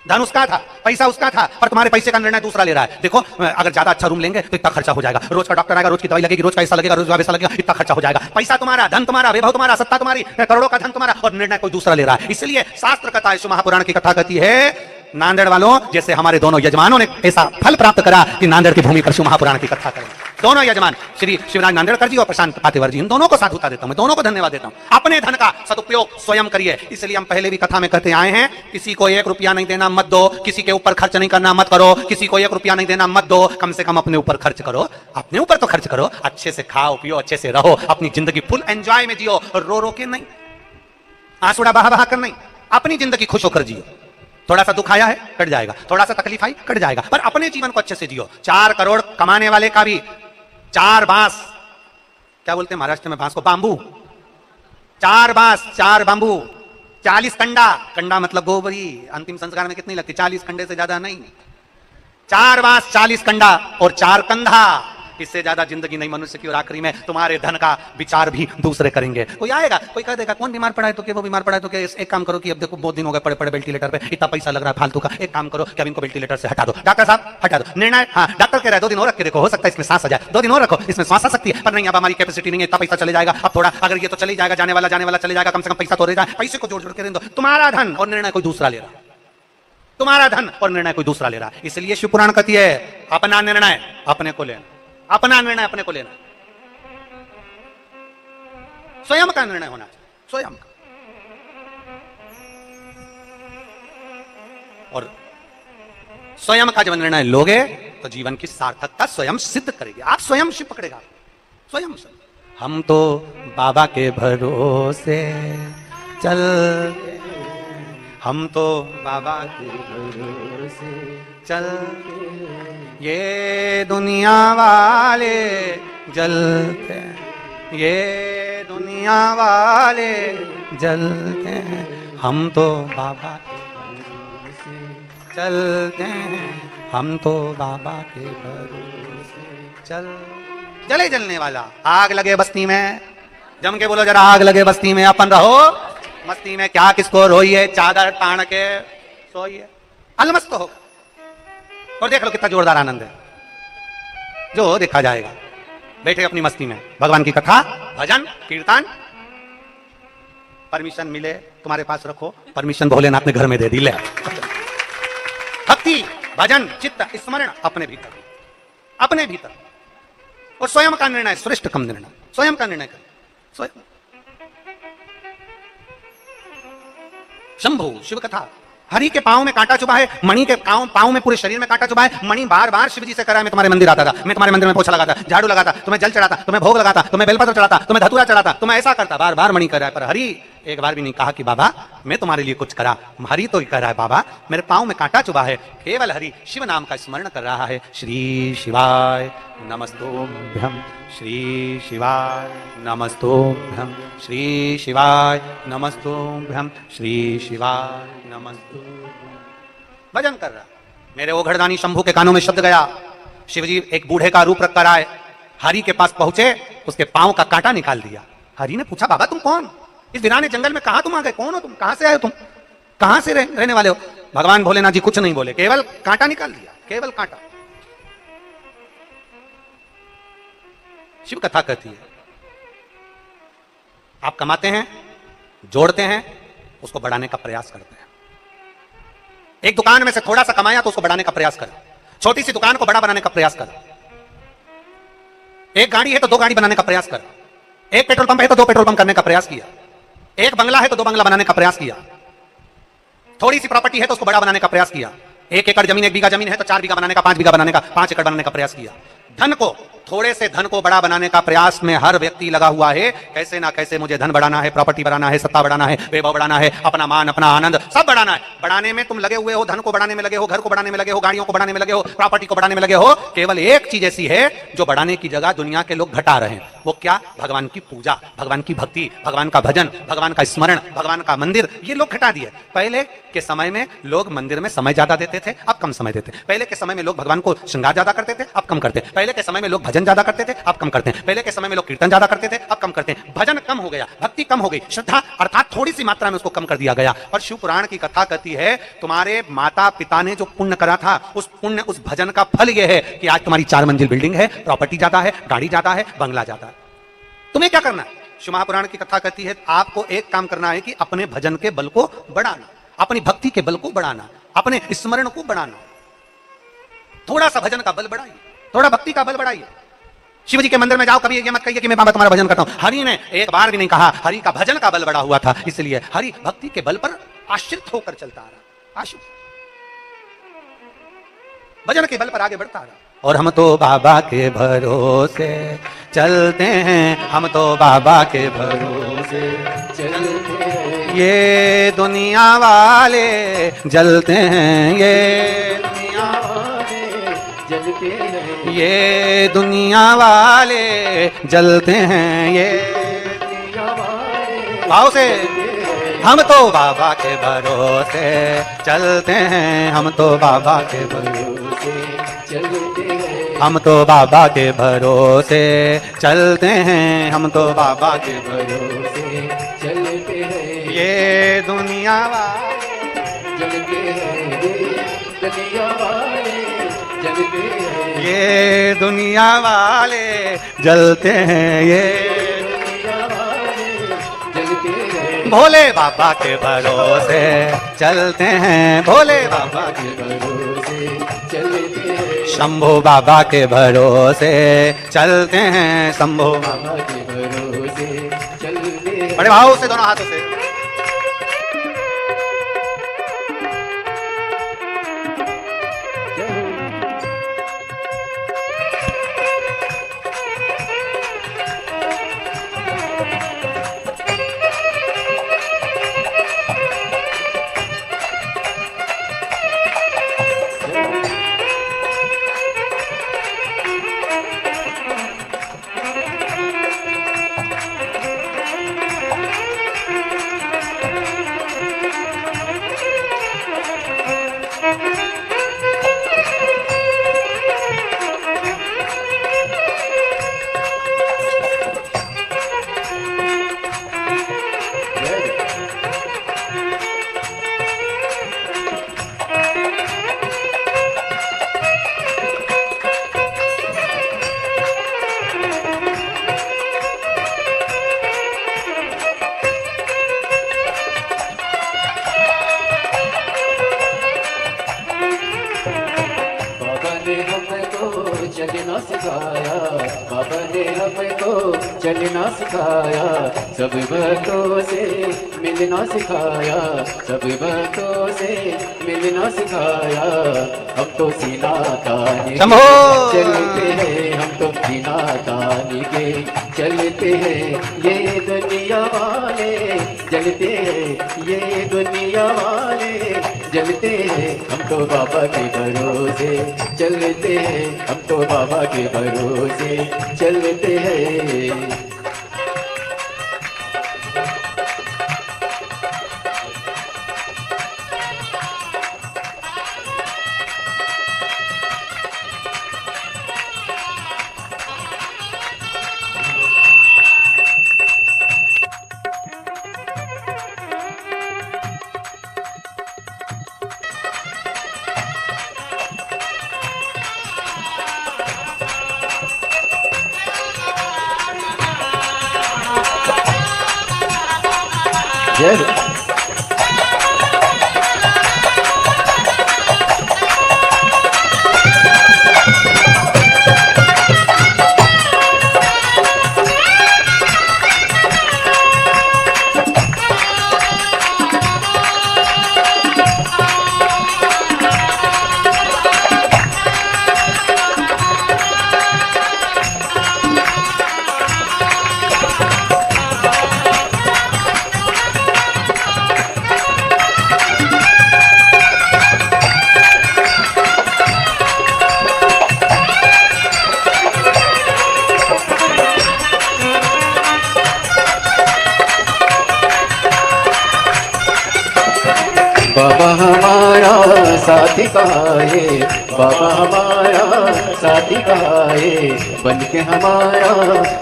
धन उसका था, पैसा उसका था, पर तुम्हारे पैसे का निर्णय दूसरा ले रहा है। देखो अगर ज्यादा अच्छा रूम लेंगे तो इतना खर्चा हो जाएगा, रोज का डॉक्टर आएगा, रोज की दवाई लगेगी, रोज का ऐसा लगेगा, रोज का वैसा लगेगा, इतना खर्चा हो जाएगा। पैसा तुम्हारा, धन तुम्हारा, वैभव तुम्हारा, सत्ता तुम्हारी, करोड़ों का धन तुम्हारा, और निर्णय कोई दूसरा ले रहा है। इसलिए शास्त्र कथा है, महापुराण की कथा कहती है, नांदेड़ वालों जैसे हमारे दोनों यजमानों ने ऐसा फल प्राप्त करा कि नांदेड़ की भूमि पर शिव महापुराण की कथा करें। दोनों यजमान श्री शिवराज नांदेड़कर जी और प्रशांत पातेवर जी, इन दोनों को साधुता देता हूं, मैं दोनों को धन्यवाद देता हूं। अपने धन का सदुपयोग स्वयं करिए। इसलिए हम पहले भी कथा में कहते आए हैं, किसी को 1 रुपया नहीं देना मत दो, किसी के ऊपर खर्च नहीं करना मत करो, किसी को 1 रुपया नहीं देना मत दो, कम से कम अपने ऊपर खर्च करो, अपने ऊपर तो खर्च करो, अच्छे से खाओ पियो, अच्छे से रहो, अपनी जिंदगी फुल एंजॉय में जियो, रो रो के नहीं, आंसुड़ा बहा बहा कर नहीं, अपनी जिंदगी खुश होकर जियो। थोड़ा सा दुख आया है कट जाएगा, थोड़ा सा तकलीफ आई कट जाएगा, पर अपने जीवन को अच्छे से जियो। 4 करोड़ कमाने वाले का भी 4 बांस, क्या बोलते हैं महाराष्ट्र में बांस को, बांबू, 4 बांस 4 बांबू, 40 कंडा, कंडा मतलब गोबरी, अंतिम संस्कार में कितनी लगती, 40 कंडे से ज्यादा नहीं, 4 बांस 40 कंडा और 4 कंधा, इससे ज्यादा जिंदगी नहीं मनुष्य की। और आखिरी में तुम्हारे धन का विचार भी दूसरे करेंगे। कोई आएगा कोई कह देगा कौन बीमार पड़ा है तो क्या, वो बीमार पड़ा है तो क्या, एक काम करो कि अब देखो बहुत दिन हो गए पड़े पड़े वेंटिलेटर पे, इतना पैसा लग रहा है फालतू का, एक काम करो कि अब इनको वेंटिलेटर से हटा दो, डॉक्टर साहब हटा दो। निर्णय, हाँ डॉक्टर कह रहा है 2 दिन और रख के देखो, हो सकता है इसमें सांस आ जाए, 2 दिन और रखो, इसमें सांस आ सकती है, पर नहीं अब हमारी कैपेसिटी नहीं है, इतना पैसा चले जाएगा, अब थोड़ा अगर ये तो चले जाएगा, जाने वाला चले जाएगा, कम से कम पैसा तो रह जाए, पैसे को जोड़ जोड़ के दे दो। तुम्हारा धन और निर्णय कोई दूसरा ले रहा, तुम्हारा धन और निर्णय कोई दूसरा ले रहा। इसलिए शिव पुराण कहती है, अपना निर्णय अपने को लेना, अपना निर्णय अपने को लेना, स्वयं का निर्णय होना चाहिए, स्वयं का। और स्वयं का जब निर्णय लोगे तो जीवन की सार्थकता स्वयं सिद्ध करेगी, आप स्वयं शिव पकड़ेगा, स्वयं से। हम तो बाबा के भरोसे चल, हम तो बाबा के भरोसे चल, ये दुनिया वाले जलते, ये दुनिया वाले जलते हैं, हम तो बाबा के भरोसे चलते हैं, हम तो बाबा के भरोसे चल। जले जलने वाला, आग लगे बस्ती में, जम के बोलो जरा, आग लगे बस्ती में, अपन रहो मस्ती में, क्या किसको रोइए, चादर तान के सोइए, अलमस्त हो और देख लो कितना जोरदार आनंद है, जो देखा जाएगा। बैठे अपनी मस्ती में, भगवान की कथा, भजन, कीर्तन, परमिशन मिले तुम्हारे पास रखो, परमिशन भोलेनाथ ने घर में दे दी, ले भक्ति, भजन, चित्त, स्मरण अपने भीतर, अपने भीतर, और स्वयं का निर्णय, श्रेष्ठ कम निर्णय, स्वयं का निर्णय करें, स्वयं। शंभु शिव कथा हरि के पांव में कांटा चुभा है, मणि के पांव में पूरे शरीर में कांटा चुभा है। मणि बार बार शिव जी से करा, मैं तुम्हारे मंदिर आता था, मैं तुम्हारे मंदिर में पोछा लगाता, झाड़ू लगाता, तुम्हें जल चढ़ाता, तुम्हें भोग लगाता, तुम्हें बेलपत्र चढ़ाता, तुम्हें धतूरा चढ़ाता, तुम्हें ऐसा करता। बार बार मणि कर रहा है, पर हरि एक बार भी नहीं कहा कि बाबा मैं तुम्हारे लिए कुछ करा। हरि तो कह रहा है बाबा मेरे पांव में कांटा चुभा है। केवल हरि शिव नाम का स्मरण कर रहा है। श्री शिवाय नमस्तोभ्यम, श्री शिवाय नमस्तोभ्यम, श्री शिवाय नमस्तोभ्यम, श्री शिवाय नमस्तोभ्यम। भजन कर रहा। मेरे ओघड़दानी शंभू के कानों में शब्द गया। शिवजी एक बूढ़े का रूप रखकर आए, हरि के पास पहुंचे, उसके पांव का कांटा निकाल दिया। हरि ने पूछा बाबा तुम कौन, इस वीराने जंगल में कहां तुम आ गए, कौन हो तुम, कहां से आए हो तुम, कहां से रहने वाले हो। भगवान भोलेनाथ जी कुछ नहीं बोले, केवल कांटा निकाल दिया, केवल कांटा। शिव कथा कहती है आप कमाते हैं, जोड़ते हैं, उसको बढ़ाने का प्रयास करते हैं। एक दुकान में से थोड़ा सा कमाया तो उसको बढ़ाने का प्रयास करो, छोटी सी दुकान को बड़ा बनाने का प्रयास करो। एक गाड़ी है तो 2 गाड़ी बनाने का प्रयास करो, एक पेट्रोल पंप है तो 2 पेट्रोल पंप करने का प्रयास किया, एक बंगला है तो 2 बंगला बनाने का प्रयास किया, थोड़ी सी प्रॉपर्टी है तो उसको बड़ा बनाने का प्रयास किया, 1 एकड़ जमीन 1 बीघा जमीन है तो 4 बीघा बनाने का, 5 बीघा बनाने का, 5 एकड़ बनाने का प्रयास किया। धन को, थोड़े से धन को बड़ा बनाने का प्रयास में हर व्यक्ति लगा हुआ है। कैसे ना कैसे मुझे धन बढ़ाना है, प्रॉपर्टी बढ़ाना है, सत्ता बढ़ाना है, वैभव बढ़ाना है, अपना मान, अपना आनंद सब बढ़ाना है। बढ़ाने में तुम लगे हुए हो, धन को बढ़ाने में लगे हो, घर को बढ़ाने में लगे हो, गाड़ियों को बढ़ाने में लगे हो, प्रॉपर्टी को बढ़ाने में लगे हो। केवल एक चीज ऐसी है जो बढ़ाने की जगह दुनिया के लोग घटा रहे हैं। वो क्या? भगवान की पूजा, भगवान की भक्ति, भगवान का भजन, भगवान का स्मरण, भगवान का मंदिर, ये लोग घटा दिए। पहले के समय में लोग मंदिर में समय ज्यादा देते थे, अब कम समय देते। पहले के समय में लोग भगवान को श्रृंगार ज्यादा करते थे, अब कम करते। पहले के समय में लोग भजन ज्यादा करते थे, अब कम करते हैं। पहले के समय में लोग कीर्तन ज्यादा करते थे, अब कम करते हैं। भजन कम हो गया, भक्ति कम हो गई, श्रद्धा अर्थात थोड़ी सी मात्रा में उसको कम कर दिया गया। और शिव पुराण की कथा कहती है तुम्हारे माता पिता ने जो पुण्य करा था, उस पुण्य, उस भजन का फल यह है कि आज तुम्हारी 4 मंजिल बिल्डिंग है, प्रॉपर्टी ज्यादा है, गाड़ी ज्यादा है, बंगला ज्यादा है। तुम्हें क्या करना है? शिव महापुराण की कथा कहती है आपको एक काम करना है कि अपने भजन के बल को बढ़ाना, अपनी भक्ति के बल को बढ़ाना, अपने स्मरण को बढ़ाना। थोड़ा सा भजन का बल बढ़ाइए, थोड़ा भक्ति का बल बढ़ाइए। शिव जी के मंदिर में जाओ, कभी ये मत कहिए कि मैं बाबा तुम्हारा भजन करता हूं। हरि ने एक बार भी नहीं कहा, हरि का भजन का बल बढ़ा हुआ था, इसलिए हरि भक्ति के बल पर आश्रित होकर चलता आ रहा, आश्रित भजन के बल पर आगे बढ़ता आ रहा। और हम तो बाबा के भरोसे चलते हैं, हम तो बाबा के भरोसे चलते हैं। ये दुनिया वाले जलते हैं, ये दुनिया वाले जलते हैं, ये दुनिया वाले जलते हैं, ये दुनिया वाले। भाव से हम तो बाबा के भरोसे चलते हैं, हम तो बाबा के भरोसे चलते हैं, हम तो बाबा के भरोसे चलते हैं, हम तो बाबा के भरोसे चलते हैं। ये दुनिया वाले जलते हैं, दुनिया वाले जलते हैं, ये दुनिया वाले जलते हैं, ये दुनिया वाले जलते हैं। भोले बाबा के भरोसे चलते हैं, भोले बाबा के भरोसे चलते हैं, शंभो बाबा के भरोसे चलते हैं, शंभो बाबा के भरोसे चलते हैं। बड़े भाव से दोनों हाथों से चलना सिखाया, बाबा ने हमको चलना सिखाया। सब भक्तों से मिल मिलना सिखाया, सब भक्तों से मिलना सिखाया। हम तो सीना ताने शंभो! चलते हैं, हम तो सीना ताने के चलते हैं। ये दुनिया वाले जलते हैं, ये दुनिया वाले जलते हैं। हम तो बाबा के भरोसे चलते हैं, हम तो बाबा के भरोसे चलते हैं। जय बाबा हमारा साथी कहाँ है, बाबा हमारा साथी कहाँ है, बन के हमारा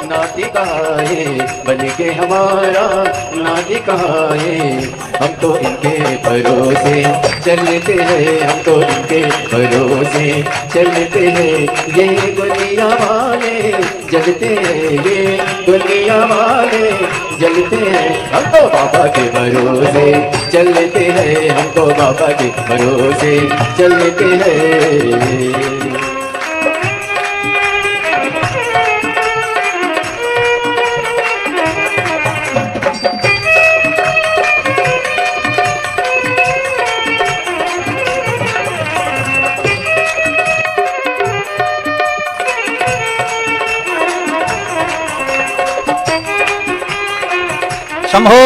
नाती कहाँ है, बन के हमारा नाती कहाँ है। हम तो इनके भरोसे चलते हैं, हम तो इनके भरोसे चलते हैं। ये दुनिया वाले जलते हैं, ये दुनिया वाले जलते हैं। हम तो बाबा के भरोसे चलते हैं, हम तो बाबा के भरोसे चलते हैं। शंभो!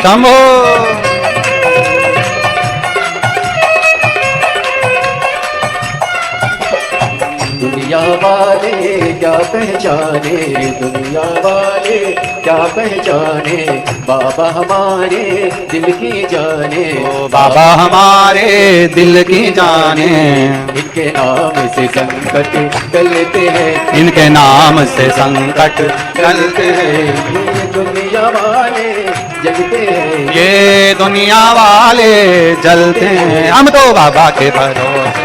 शंभो! दुनिया वाले क्या पहचाने, दुनिया वाले क्या पहचाने, बाबा हमारे दिल की जाने, ओ बाबा हमारे दिल की जाने। इनके नाम से संकट टलते हैं, इनके नाम से संकट टलते हैं। ये दुनिया वाले जलते हैं, ये दुनिया वाले जलते हैं। हम तो बाबा के भरोसे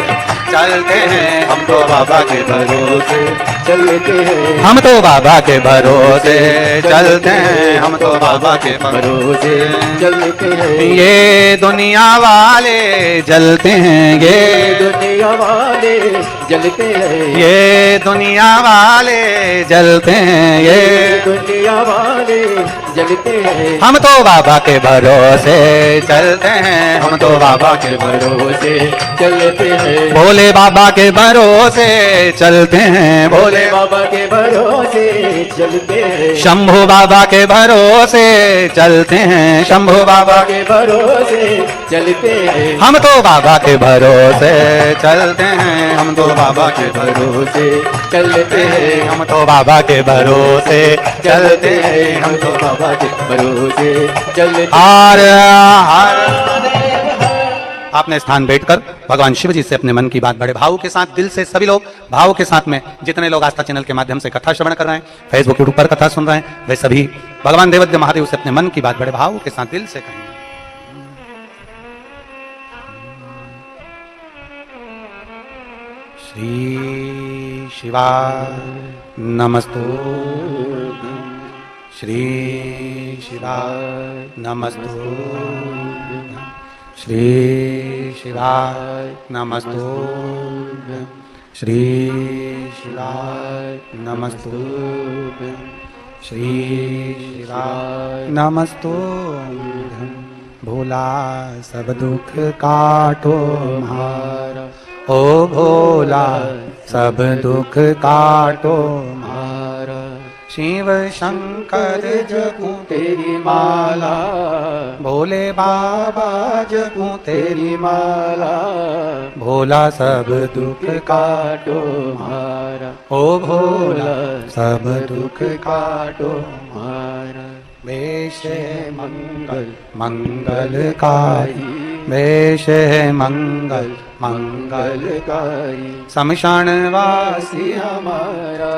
चलते हैं, हम तो बाबा के भरोसे चलते हैं, हम तो बाबा के भरोसे चलते हैं, हम तो बाबा के भरोसे चलते हैं। ये दुनिया वाले जलते हैं, ये दुनिया वाले जलते हैं, ये दुनिया वाले जलते हैं, ये दुनिया वाले जलते हैं। हम तो बाबा के भरोसे चलते हैं, हम तो बाबा के भरोसे चलते हैं, भोले बाबा के भरोसे चलते हैं, भोले बाबा के भरोसे चलते हैं, शंभू बाबा के भरोसे चलते हैं, शंभू बाबा के भरोसे चलते हैं। हम तो बाबा के भरोसे चलते हैं, हम तो बाबा के भरोसे चलते हैं, हम तो बाबा के भरोसे चलते हैं, हम तो बाबा के भरोसे चलते। आपने स्थान बैठकर भगवान शिव जी से अपने मन की बात बड़े भाव के साथ दिल से सभी लोग भाव के साथ में जितने लोग आस्था चैनल के माध्यम से कथा श्रवण कर रहे हैं, फेसबुक यूट्यूब पर कथा सुन रहे हैं, वे सभी भगवान देवज्ञ महादेव से अपने मन की बात बड़े भाव के साथ दिल से कहेंगे। श्री शिवाय नमस्तु श्री शिवाय नमस्तु श्री शिवाय नमस्तु श्री शिवाय नमस्तु श्री शिवाय नमस्तु भोला सब दुख काटो मारा ओ भोला सब दुख काटो मारा शिव शंकर जपूं तेरी माला भोले बाबा जपूं तेरी माला भोला सब दुख काटो मारा ओ भोला सब दुख काटो मारा वेश मंगल मंगलकारी वेश मंगल मंगलकारी शमशान वासी हमारा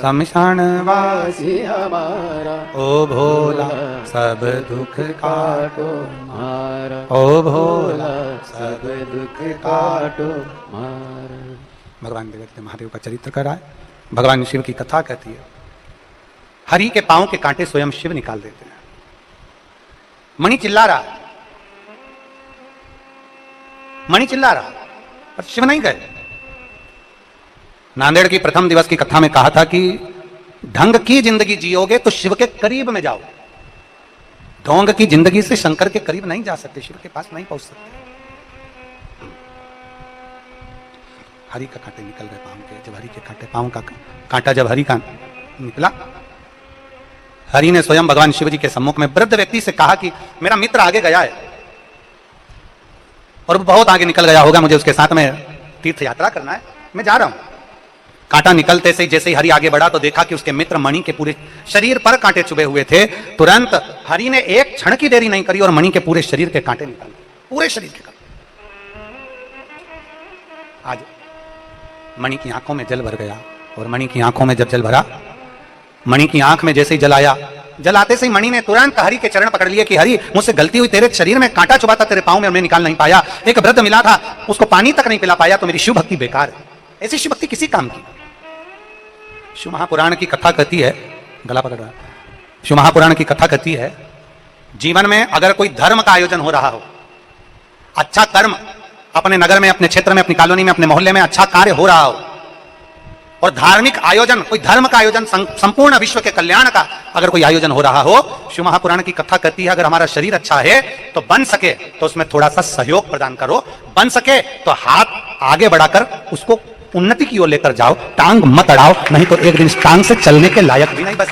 शमशान वासी हमारा ओ भोला सब दुख काटो मारा ओ भोला सब दुख काटो मारा। भगवान देवते महादेव का चरित्र कर रहा है। भगवान शिव की कथा कहती है हरि के पांव के कांटे स्वयं शिव निकाल देते हैं। मणि चिल्ला रहा, मणि चिल्ला रहा पर शिव नहीं गए। नांदेड़ की प्रथम दिवस की कथा में कहा था कि ढंग की जिंदगी जियोगे तो शिव के करीब में जाओ, ढोंग की जिंदगी से शंकर के करीब नहीं जा सकते, शिव के पास नहीं पहुंच सकते। हरि का कांटे निकल गए पांव के। जब हरि के कांटे पांव का कांटा जब हरि का निकला, हरि ने स्वयं भगवान शिव जी के सम्मुख में वृद्ध व्यक्ति से कहा कि मेरा मित्र आगे गया है और बहुत आगे निकल गया होगा, मुझे उसके साथ में तीर्थ यात्रा करना है, मैं जा रहा हूं। कांटा निकलते से जैसे ही हरि आगे बढ़ा तो देखा कि उसके मित्र मणि के पूरे शरीर पर कांटे चुभे हुए थे। तुरंत हरि ने एक क्षण की देरी नहीं करी और मणि के पूरे शरीर के कांटे निकाले, पूरे शरीर के कांटे। आज मणि की आंखों में जल भर गया और मणि की आंखों में जब जल भरा, मणि की आंख में जैसे ही जल आया, जल आते से मणि ने तुरंत हरि के चरण पकड़ लिए कि हरि मुझसे गलती हुई, तेरे शरीर में कांटा चुभा था तेरे पांव में और मैं निकाल नहीं पाया। एक वृद्ध मिला था उसको पानी तक नहीं पिला पाया, तो मेरी शिव भक्ति बेकार है। ऐसी शिव भक्ति किसी काम की? शिव महापुराण की कथा कहती है, गला पकड़ रहा है, शिव महापुराण की कथा कहती है जीवन में अगर कोई धर्म का आयोजन हो रहा हो, अच्छा कर्म अपने नगर में, अपने क्षेत्र में, अपनी कॉलोनी में, अपने मोहल्ले में अच्छा कार्य हो रहा हो और धार्मिक आयोजन, कोई धर्म का आयोजन, संपूर्ण विश्व के कल्याण का अगर कोई आयोजन हो रहा हो, शिव महापुराण की कथा कहती है अगर हमारा शरीर अच्छा है तो बन सके तो उसमें थोड़ा सा सहयोग प्रदान करो, बन सके तो हाथ आगे बढ़ाकर उसको उन्नति की ओर लेकर जाओ, टांग मत अड़ाओ, नहीं तो एक दिन इस टांग से चलने के लायक भी नहीं बच।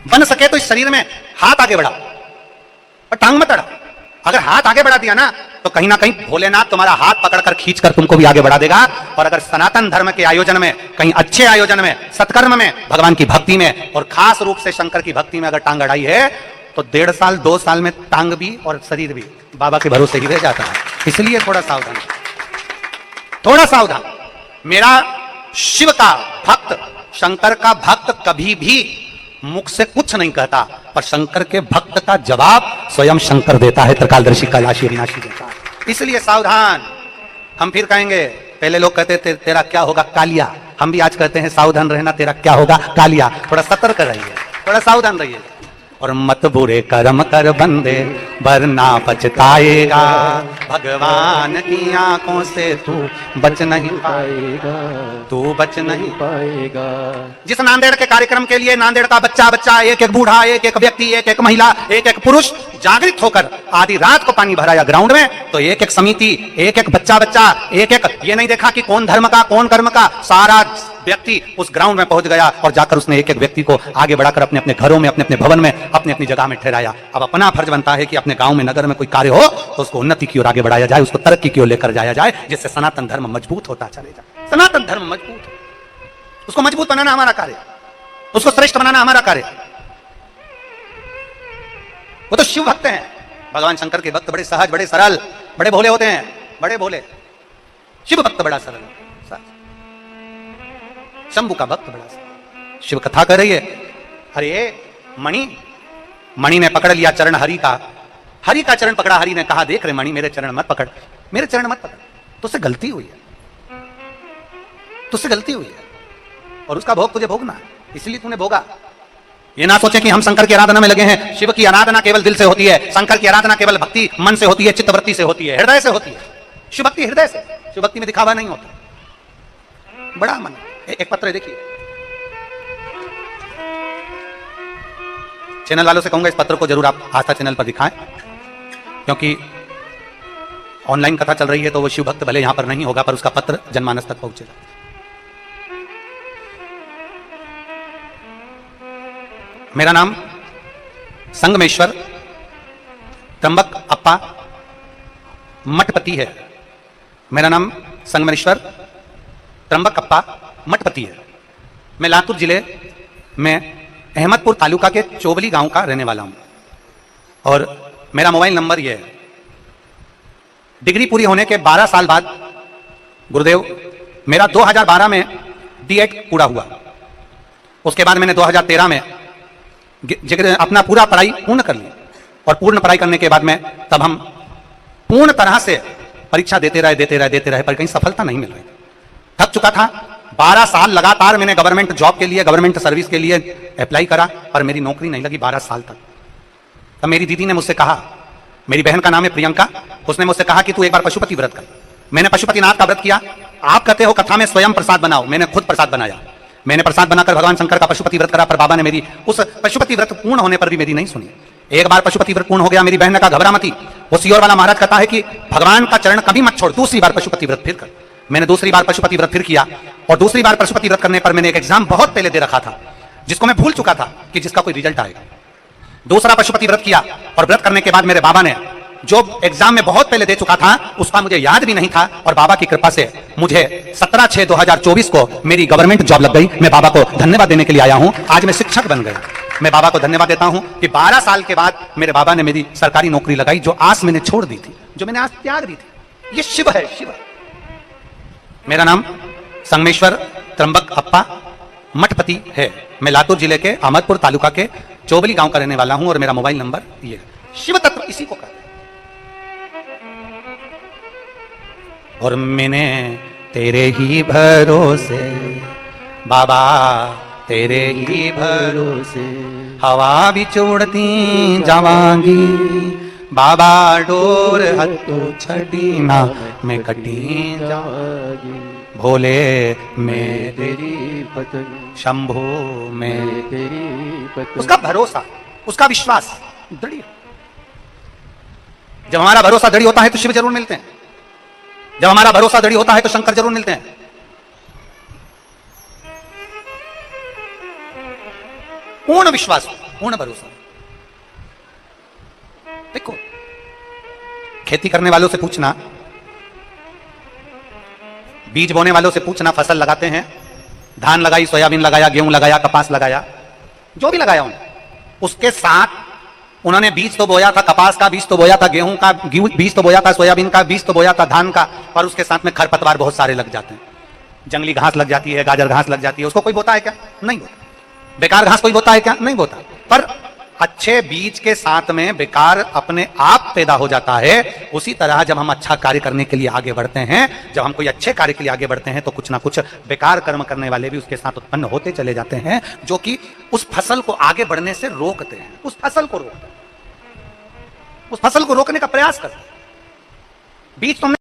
बन सके तो इस शरीर में हाथ आगे बढ़ाओ और टांग मत अड़ाओ। अगर हाथ आगे बढ़ा दिया ना तो कहीं ना कहीं भोलेनाथ तुम्हारा हाथ पकड़कर खींचकर तुमको भी आगे बढ़ा देगा। और अगर सनातन धर्म के आयोजन में, कहीं अच्छे आयोजन में, सत्कर्म में, भगवान की भक्ति में और खास रूप से शंकर की भक्ति में अगर टांग अड़ाई है तो 1.5 साल 2 साल में टांग भी और शरीर भी बाबा के भरोसे ही रह जाता है। इसलिए थोड़ा सावधान, थोड़ा सावधान। मेरा शिव का भक्त, शंकर का भक्त कभी भी मुख से कुछ नहीं कहता, पर शंकर के भक्त का जवाब स्वयं शंकर देता है, त्रिकालदर्शी कैलाशी अविनाशी देता है। इसलिए सावधान। हम फिर कहेंगे, पहले लोग कहते थे तेरा क्या होगा कालिया, हम भी आज कहते हैं सावधान रहना, तेरा क्या होगा कालिया। थोड़ा सतर्क रहिए, थोड़ा सावधान रहिए और मत बुरे कर्म कर बंदे वरना पछताएगा, भगवान की आंखों से तू बच नहीं पाएगा, तू बच नहीं पाएगा। जिस नांदेड़ के कार्यक्रम के लिए नांदेड़ का बच्चा बच्चा, एक एक बूढ़ा, एक एक व्यक्ति, एक एक महिला, एक एक पुरुष जागृत होकर आधी रात को पानी भराया ग्राउंड में, तो एक एक समिति, एक एक बच्चा बच्चा, एक एक, ये नहीं देखा कि कौन धर्म का कौन कर्म का, सारा व्यक्ति उस ग्राउंड में पहुंच गया और जाकर उसने एक एक व्यक्ति को आगे बढ़ाकर अपने अपने घरों में, अपने अपने भवन में, अपनी अपनी जगह में ठहराया। अब अपना फर्ज बनता है कि अपने गांव में, नगर में कोई कार्य हो तो उसको उन्नति की ओर आगे बढ़ाया जाए, उसको तरक्की की ओर लेकर जाया जाए, जिससे सनातन धर्म मजबूत होता चले जाए। सनातन धर्म मजबूत हो, उसको मजबूत बनाना हमारा कार्य, उसको श्रेष्ठ बनाना हमारा कार्य। वो तो शिव भक्त हैं। भगवान शंकर के भक्त बड़े सहज, बड़े सरल, बड़े भोले होते हैं, बड़े भोले। शिव भक्त बड़ा सरल, शंभु का भक्त बड़ा सरल। शिव कथा कर रही है, अरे मणि ने पकड़ लिया चरण हरि का चरण पकड़ा। हरि ने कहा देख रहे मणि, मेरे चरण मत पकड़, मेरे चरण मत पकड़, तो उससे गलती हुई है। तुझसे गलती हुई है और उसका भोग तुझे भोगना है, इसलिए तूने भोगा। ये ना सोचे कि हम शंकर की आराधना में लगे हैं। शिव की आराधना केवल दिल से होती है, शंकर की आराधना केवल भक्ति मन से होती है, चित्तवृत्ति से होती है, हृदय से होती है। शिव भक्ति हृदय से, शिव भक्ति में दिखावा नहीं होता। बड़ा मन। एक पत्र देखिए, चैनल वालों से कहूंगा इस पत्र को जरूर आप आस्था चैनल पर दिखाएं, क्योंकि ऑनलाइन कथा चल रही है तो वो शिव भक्त भले यहां पर नहीं होगा पर उसका पत्र जनमानस तक पहुंचेगा। मेरा नाम संगमेश्वर त्र्यंबक अप्पा मठपति है। मेरा नाम संगमेश्वर त्र्यंबक अप्पा मठपति है। मैं लातूर जिले में अहमदपुर तालुका के चोबली गांव का रहने वाला हूं और मेरा मोबाइल नंबर यह है। डिग्री पूरी होने के 12 साल बाद गुरुदेव मेरा 2012 में D.Ed पूरा हुआ। उसके बाद मैंने 2013 में अपना पूरा पढ़ाई पूर्ण कर ली और पूर्ण पढ़ाई करने के बाद में तब हम पूर्ण तरह से परीक्षा देते रहे पर कहीं सफलता नहीं मिल रही। थक चुका था। 12 साल लगातार मैंने गवर्नमेंट जॉब के लिए, गवर्नमेंट सर्विस के लिए अप्लाई करा पर मेरी नौकरी नहीं लगी 12 साल तक। तब मेरी दीदी ने मुझसे कहा, मेरी बहन का नाम है प्रियंका, उसने मुझसे कहा कि तू एक बार पशुपति व्रत कर। मैंने पशुपतिनाथ का व्रत किया। आप कहते हो कथा में स्वयं प्रसाद बनाओ, मैंने खुद प्रसाद बनाया। मैंने प्रसाद बनाकर भगवान शंकर का पशुपति व्रत करा पर बाबा ने मेरी उस पशुपति व्रत पूर्ण होने पर भी मेरी नहीं सुनी। एक बार पशुपति व्रत पूर्ण हो गया, मेरी बहन ने कहा घबरा मती, वो सियोर वाला महाराज कहता है कि भगवान का चरण कभी मत छोड़, दूसरी बार पशुपति व्रत फिर कर। मैंने दूसरी बार पशुपति व्रत फिर किया और दूसरी बार पशुपति व्रत करने पर मैंने एक एग्जाम बहुत पहले दे रखा था जिसको मैं भूल चुका था कि जिसका कोई रिजल्ट आएगा। दूसरा पशुपति व्रत किया और व्रत करने के बाद मेरे बाबा ने जो एग्जाम में बहुत पहले दे चुका था उसका मुझे याद भी नहीं था और बाबा की कृपा से मुझे 17/6/2024 को मेरी गवर्नमेंट जॉब लग गई। मैं बाबा को धन्यवाद देने के लिए आया हूं। आज मैं शिक्षक बन गया। मैं बाबा को धन्यवाद देता हूं कि 12 साल के बाद मेरे बाबा ने मेरी सरकारी नौकरी लगाई, जो आस मैंने छोड़ दी थी, जो मैंने आज त्याग दी थी। ये शिव है, शिव। मेरा नाम संगमेश्वर त्र्यंबक अप्पा मठपति है। मैं लातूर जिले के अहमदपुर तालुका के चोबली गांव का रहने वाला हूं और मेरा मोबाइल नंबर ये है। शिव तत्व इसी को कहते हैं। और मैंने तेरे ही भरोसे बाबा, तेरे ही भरोसे हवा भी उड़ती जावांगी बाबा, डोर हत्तो छठी ना मैं कटी जावांगी। भोले मैं तेरी पत्नी, शंभो मैं तेरी पत्नी। उसका भरोसा, उसका विश्वास दृढ़। जब हमारा भरोसा दृढ़ होता है तो शिव जरूर मिलते हैं। जब हमारा भरोसा दृढ़ होता है तो शंकर जरूर मिलते हैं। पूर्ण विश्वास, पूर्ण भरोसा। देखो, खेती करने वालों से पूछना, बीज बोने वालों से पूछना, फसल लगाते हैं, धान लगाई, सोयाबीन लगाया, गेहूं लगाया, कपास लगाया, जो भी लगाया उन्होंने, उसके साथ उन्होंने बीज तो बोया था, कपास का बीज तो बोया था, गेहूं का बीज तो बोया था, सोयाबीन का बीज तो बोया था, धान का, पर उसके साथ में खरपतवार बहुत सारे लग जाते हैं। जंगली घास लग जाती है, गाजर घास लग जाती है। उसको कोई बोता है क्या? नहीं बोता। बेकार घास कोई बोता है क्या? नहीं बोता। पर अच्छे बीज के साथ में बेकार अपने आप पैदा हो जाता है। उसी तरह जब हम अच्छा कार्य करने के लिए आगे बढ़ते हैं, जब हम कोई अच्छे कार्य के लिए आगे बढ़ते हैं तो कुछ ना कुछ बेकार कर्म करने वाले भी उसके साथ उत्पन्न होते चले जाते हैं, जो कि उस फसल को आगे बढ़ने से रोकते हैं। उस फसल को रोकते हैं, उस फसल को रोकने का प्रयास करते हैं। बीज तुमने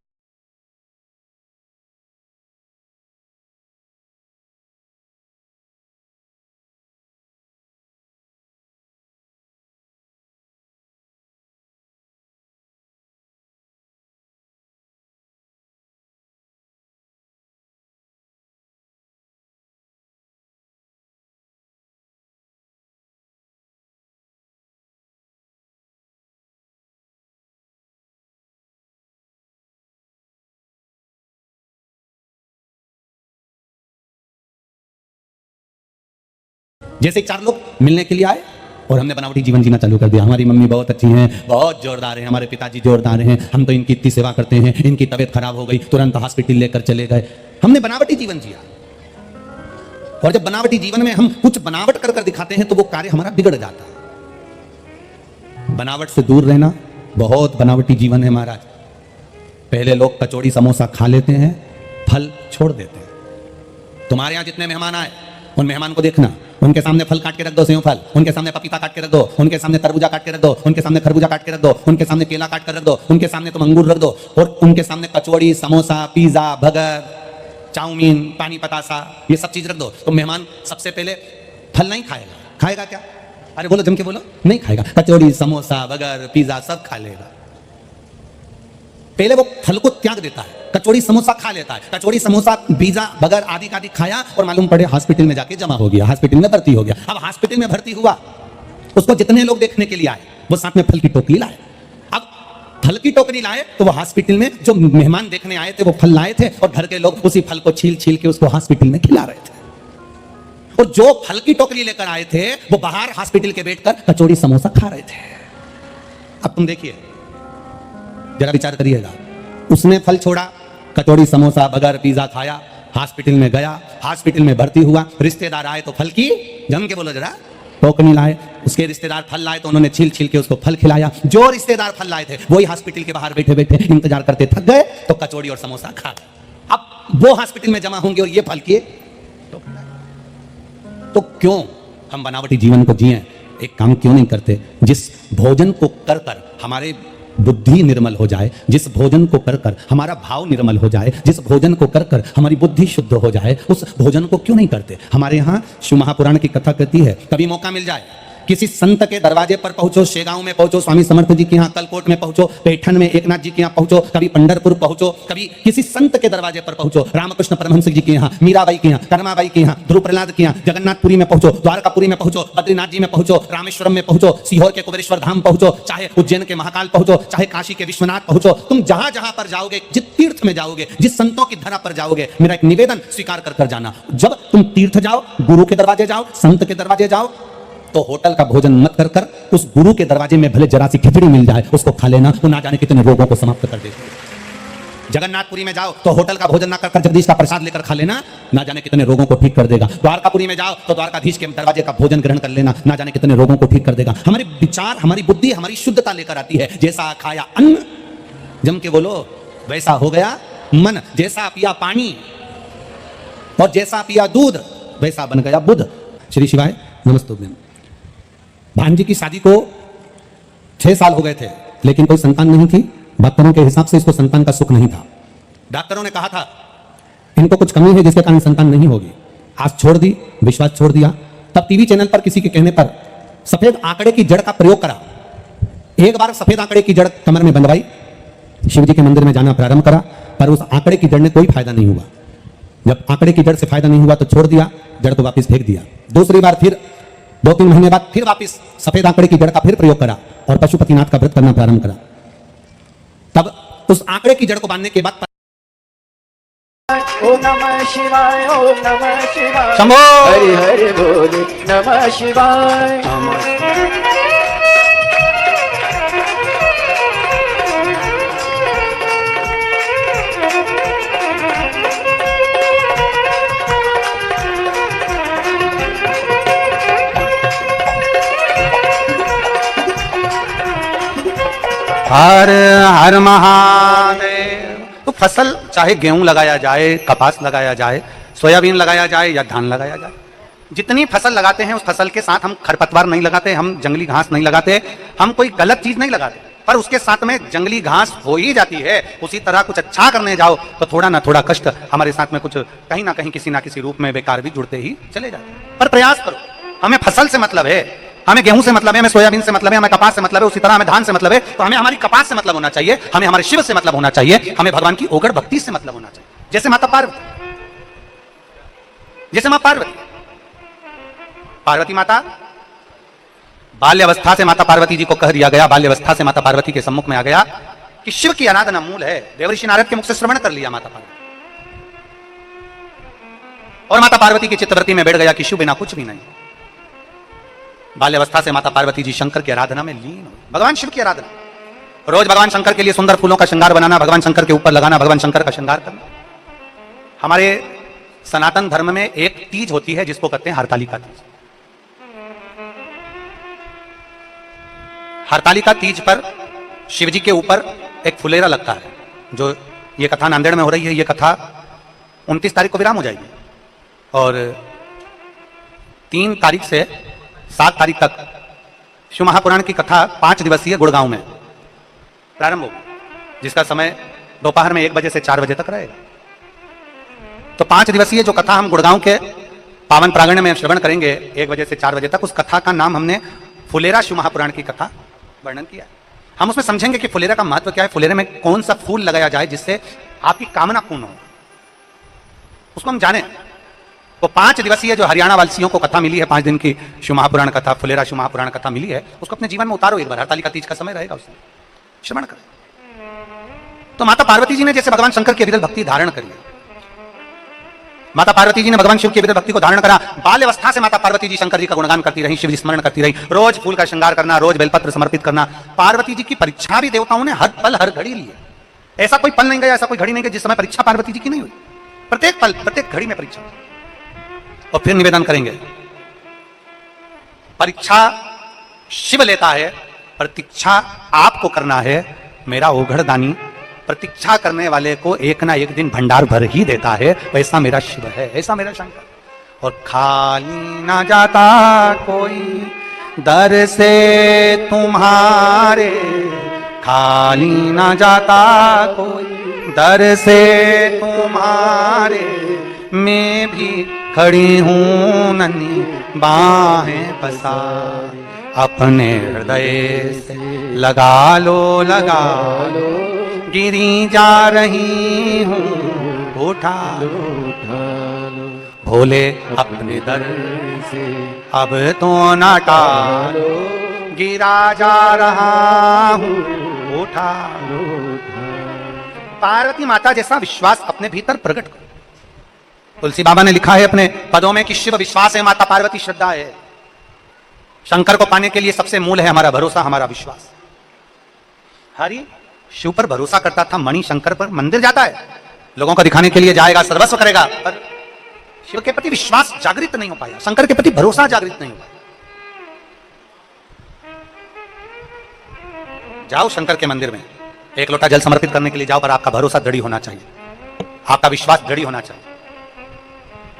जैसे 4 लोग मिलने के लिए आए और हमने बनावटी जीवन जीना चालू कर दिया। हमारी मम्मी बहुत अच्छी हैं, बहुत जोरदार हैं, हमारे पिताजी जोरदार हैं, हम तो इनकी इतनी सेवा करते हैं, इनकी तबीयत खराब हो गई, तुरंत हॉस्पिटल लेकर चले गए। हमने बनावटी जीवन जिया। और जब बनावटी जीवन में हम कुछ बनावट कर कर दिखाते हैं तो वो कार्य हमारा बिगड़ जाता है। बनावट से दूर रहना। बहुत बनावटी जीवन है महाराज। पहले लोग कचौड़ी समोसा खा लेते हैं, फल छोड़ देते हैं। तुम्हारे यहाँ जितने मेहमान आए उन मेहमान को देखना, उनके सामने फल काट के रख दो, सेव फल, उनके सामने पपीता काट के रख दो, उनके सामने तरबूजा काट के रख दो, उनके सामने खरबूजा काट के रख दो, उनके सामने केला काट कर रख दो, उनके सामने तुम अंगूर रख दो, और उनके सामने कचौड़ी, समोसा, पिज्जा, बर्गर, चाउमीन, पानी पतासा, ये सब चीज रख दो। तो मेहमान सबसे पहले फल नहीं खाएगा, खाएगा क्या? अरे बोलो, जम के बोलो, नहीं खाएगा। कचौड़ी, समोसा, बर्गर, पिज्जा सब खा लेगा। पहले वो फल को त्याग देता है, कचौड़ी समोसा खा लेता है, कचौड़ी समोसा पिज्जा बर्गर आदि का खाया और मालूम पड़े हॉस्पिटल में जाके जमा हो गया, हॉस्पिटल में भर्ती हो गया। अब हॉस्पिटल में भर्ती हुआ, उसको जितने लोग देखने के लिए आए वो साथ में फल की टोकरी लाए। अब फल की टोकरी लाए तो वो हॉस्पिटल में जो मेहमान देखने आए थे वो फल लाए थे और घर के लोग उसी फल को छील छील के उसको हॉस्पिटल में खिला रहे थे। और जो फल की टोकरी लेकर आए थे वो बाहर हॉस्पिटल के बैठकर कचौड़ी समोसा खा रहे थे। अब तुम देखिए, जरा विचार करिएगा, उसने फल छोड़ा, कचौड़ी समोसा बर्गर पिज्जा खाया, हॉस्पिटल में गया, हॉस्पिटल में भर्ती हुआ, रिश्तेदार आए तो फल की, जम के बोलो जरा, टोकरी लाए, उसके रिश्तेदार फल लाए तो उन्होंने छील छील के उसको फल खिलाया। जो रिश्तेदार फल लाए थे वही हॉस्पिटल के बाहर बैठे बैठे इंतजार करते थक गए तो कचौड़ी और समोसा खा गए। अब वो हॉस्पिटल में जमा होंगे और ये फल किए। तो क्यों हम बनावटी जीवन को जिए? एक काम क्यों नहीं करते, जिस भोजन को कर कर हमारे बुद्धि निर्मल हो जाए, जिस भोजन को कर कर हमारा भाव निर्मल हो जाए, जिस भोजन को कर कर हमारी बुद्धि शुद्ध हो जाए, उस भोजन को क्यों नहीं करते? हमारे यहाँ शिव महापुराण की कथा कहती है, कभी मौका मिल जाए किसी संत के दरवाजे पर पहुंचो, शेगांव में पहुंचो, स्वामी समर्थ जी के यहाँ, कलकोट में पहुंचो, पैठन में एकनाथ जी के यहाँ पहुंचो, कभी पंढरपुर पहुंचो, कभी किसी संत के दरवाजे पर पहुंचो, रामकृष्ण परमहंस जी के यहाँ, मीराबाई के यहाँ, कर्माबाई के यहाँ, ध्रुव प्रहलाद के यहाँ, जगन्नाथपुरी में पहुंचो, द्वारकापुरी में पहुंचो, बद्रीनाथ जी में पहुंचो, रामेश्वरम में पहुंचो, सीहोर के कुबेरेश्वर धाम पहुंचो, चाहे उज्जैन के महाकाल पहुंचो, चाहे काशी के विश्वनाथ पहुंचो, तुम जहां जहां पर जाओगे, जिस तीर्थ में जाओगे, जिस संतों की धरा पर जाओगे, मेरा एक निवेदन स्वीकार कर जाना, जब तुम तीर्थ जाओ, गुरु के दरवाजे जाओ, संत के दरवाजे जाओ, तो होटल का भोजन मत कर कर उस गुरु के दरवाजे में भले जरा सी खिचड़ी मिल जाए उसको खा लेना, वो ना जाने कितने रोगों को समाप्त कर देती है। जगन्नाथपुरी में जाओ तो होटल का भोजन ना कर कर जगदीश का प्रसाद लेकर खा लेना, ना जाने कितने रोगों को ठीक कर देगा। द्वारकापुरी में जाओ तो द्वारकाधीश के दरवाजे का भोजन ग्रहण कर लेना, ना जाने कितने रोगों को ठीक कर देगा। हमारे विचार, हमारी बुद्धि, हमारी शुद्धता लेकर आती है। जैसा खाया अन्न, जम के बोलो, वैसा हो गया मन। जैसा पिया पानी और जैसा पिया दूध, वैसा बन गया बुध। श्री शिवाय नमस्तुभ्यम। भांजी की शादी को 6 साल हो गए थे लेकिन कोई संतान नहीं थी। डॉक्टरों के हिसाब से इसको संतान का सुख नहीं था। डॉक्टरों ने कहा था इनको कुछ कमी है जिसके कारण संतान नहीं होगी। आस छोड़ दी, विश्वास छोड़ दिया। तब टीवी चैनल पर किसी के कहने पर सफेद आंकड़े की जड़ का प्रयोग करा। एक बार सफेद आंकड़े की जड़ कमर में बंधवाई, शिव जी के मंदिर में जाना प्रारंभ करा, पर उस आंकड़े की जड़ ने कोई फायदा नहीं हुआ। जब आंकड़े की जड़ से फायदा नहीं हुआ तो छोड़ दिया, जड़ को वापस फेंक दिया। दूसरी बार फिर 2-3 महीने बाद फिर वापस सफेद आंकड़े की जड़ का फिर प्रयोग करा और पशुपतिनाथ का व्रत करना प्रारंभ करा। तब उस आंकड़े की जड़ को बांधने के बाद ओम नमः शिवाय, ओम नमः शिवाय, शंभो हरि हरि बोले नमः शिवाय। हर हर महादेव। तो फसल चाहे गेहूं लगाया जाए, कपास लगाया जाए, सोयाबीन लगाया जाए या धान लगाया जाए, जितनी फसल लगाते हैं उस फसल के साथ हम खरपतवार नहीं लगाते, हम जंगली घास नहीं लगाते, हम कोई गलत चीज नहीं लगाते, पर उसके साथ में जंगली घास हो ही जाती है। उसी तरह कुछ अच्छा करने जाओ तो थोड़ा ना थोड़ा कष्ट हमारे साथ में कुछ कहीं ना कहीं किसी ना किसी रूप में बेकार भी जुड़ते ही चले जाते। पर प्रयास करो। हमें फसल से मतलब है, हमें गेहूं से मतलब है, हमें सोयाबीन से मतलब है, हमें कपास से मतलब है, उसी तरह हमें धान से मतलब है। तो हमें हमारी कपास से मतलब होना चाहिए, हमें हमारे शिव से मतलब होना चाहिए, हमें भगवान की ओगड़ भक्ति से मतलब होना चाहिए। जैसे माता पार्वती, जैसे मां पार्वती माता, बाल्यावस्था से माता पार्वती जी को कह दिया गया, बाल्यावस्था से माता पार्वती के सम्मुख में आ गया कि शिव की आराधना मूल है। देवर्षि नारद के मुख से श्रवण कर लिया माता पार्वती, और माता पार्वती की चित्तवृत्ति में बैठ गया कि शिव बिना कुछ भी नहीं। बाल्यावस्था से माता पार्वती जी शंकर की आराधना में लीन हो, भगवान शिव की आराधना, रोज भगवान शंकर के लिए सुंदर फूलों का श्रृंगार बनाना, भगवान शंकर के ऊपर लगाना, भगवान शंकर का श्रृंगार करना। हमारे सनातन धर्म में एक तीज होती है जिसको कहते हैं हरतालिका तीज। हरतालिका तीज पर शिव जी के ऊपर एक फुलेरा लगता है। जो ये कथा नांदेड़ में हो रही है, ये कथा 29 तारीख को विराम हो जाएगी। और 3 तारीख से 7 तारीख तक शिव महापुराण की कथा 5 दिवसीय गुड़गांव में प्रारंभ होगी, जिसका समय दोपहर में 1 बजे से 4 बजे तक रहेगा। तो 5 दिवसीय जो कथा हम गुड़गांव के पावन प्रांगण में श्रवण करेंगे 1 बजे से 4 बजे तक, उस कथा का नाम हमने फुलेरा शिव महापुराण की कथा वर्णन किया है। हम उसमें समझेंगे कि फुलेरा का महत्व क्या है, फुलेरे में कौन सा फूल लगाया जाए जिससे आपकी कामना पूर्ण हो, उसको हम जाने। तो 5 दिवसीय जो हरियाणा वासियों को कथा मिली है, 5 दिन की शिव महापुराण कथा, फुलेरा शिव महापुराण कथा मिली है, उसको अपने जीवन में उतारो एक बार। हरतालिका तीज का समय रहेगा, उसमें श्रवण करें। तो माता पार्वती जी ने जैसे भगवान शंकर की विरल भक्ति धारण करी, माता पार्वती जी ने भगवान शिव की विरल भक्ति को धारण करा। बाल्य अवस्था से माता पार्वती जी शंकर जी का गुणगान करती रही, शिव जी स्मरण करती रही, रोज फूल का श्रृंगार करना, रोज बेलपत्र समर्पित करना। पार्वती जी की परीक्षा भी देवताओं ने हर पल हर घड़ी ली है। ऐसा कोई पल नहीं गया, ऐसा कोई घड़ी नहीं गई जिस समय परीक्षा पार्वती जी की नहीं हुई। प्रत्येक पल प्रत्येक घड़ी में परीक्षा। और फिर निवेदन करेंगे, परीक्षा शिव लेता है, प्रतीक्षा आपको करना है। मेरा ओघड़ दानी प्रतीक्षा करने वाले को एक ना एक दिन भंडार भर ही देता है, वैसा मेरा शिव है, ऐसा मेरा शंकर। और खाली ना जाता कोई दर से तुम्हारे, खाली ना जाता कोई दर से तुम्हारे, मैं भी खड़ी हूं नन्ही बाहें पसार, अपने हृदय से लगा लो गिरी जा रही हूँ उठा लो भोले अपने दर से अब तो ना टालो, गिरा जा रहा हूँ उठा लो। पार्वती माता जैसा विश्वास अपने भीतर प्रकट करो। तुलसी बाबा ने लिखा है अपने पदों में कि शिव विश्वास है, माता पार्वती श्रद्धा है। शंकर को पाने के लिए सबसे मूल है हमारा भरोसा, हमारा विश्वास। हरि शिव पर भरोसा करता था, मणि शंकर पर मंदिर जाता है, लोगों को दिखाने के लिए जाएगा, सर्वस्व करेगा, पर शिव के प्रति विश्वास जागृत नहीं हो पाया, शंकर के प्रति भरोसा जागृत नहीं हो पाया। जाओ शंकर के मंदिर में, 1 लोटा जल समर्पित करने के लिए जाओ, पर आपका भरोसा दृढ़ होना चाहिए, आपका विश्वास दृढ़ होना चाहिए।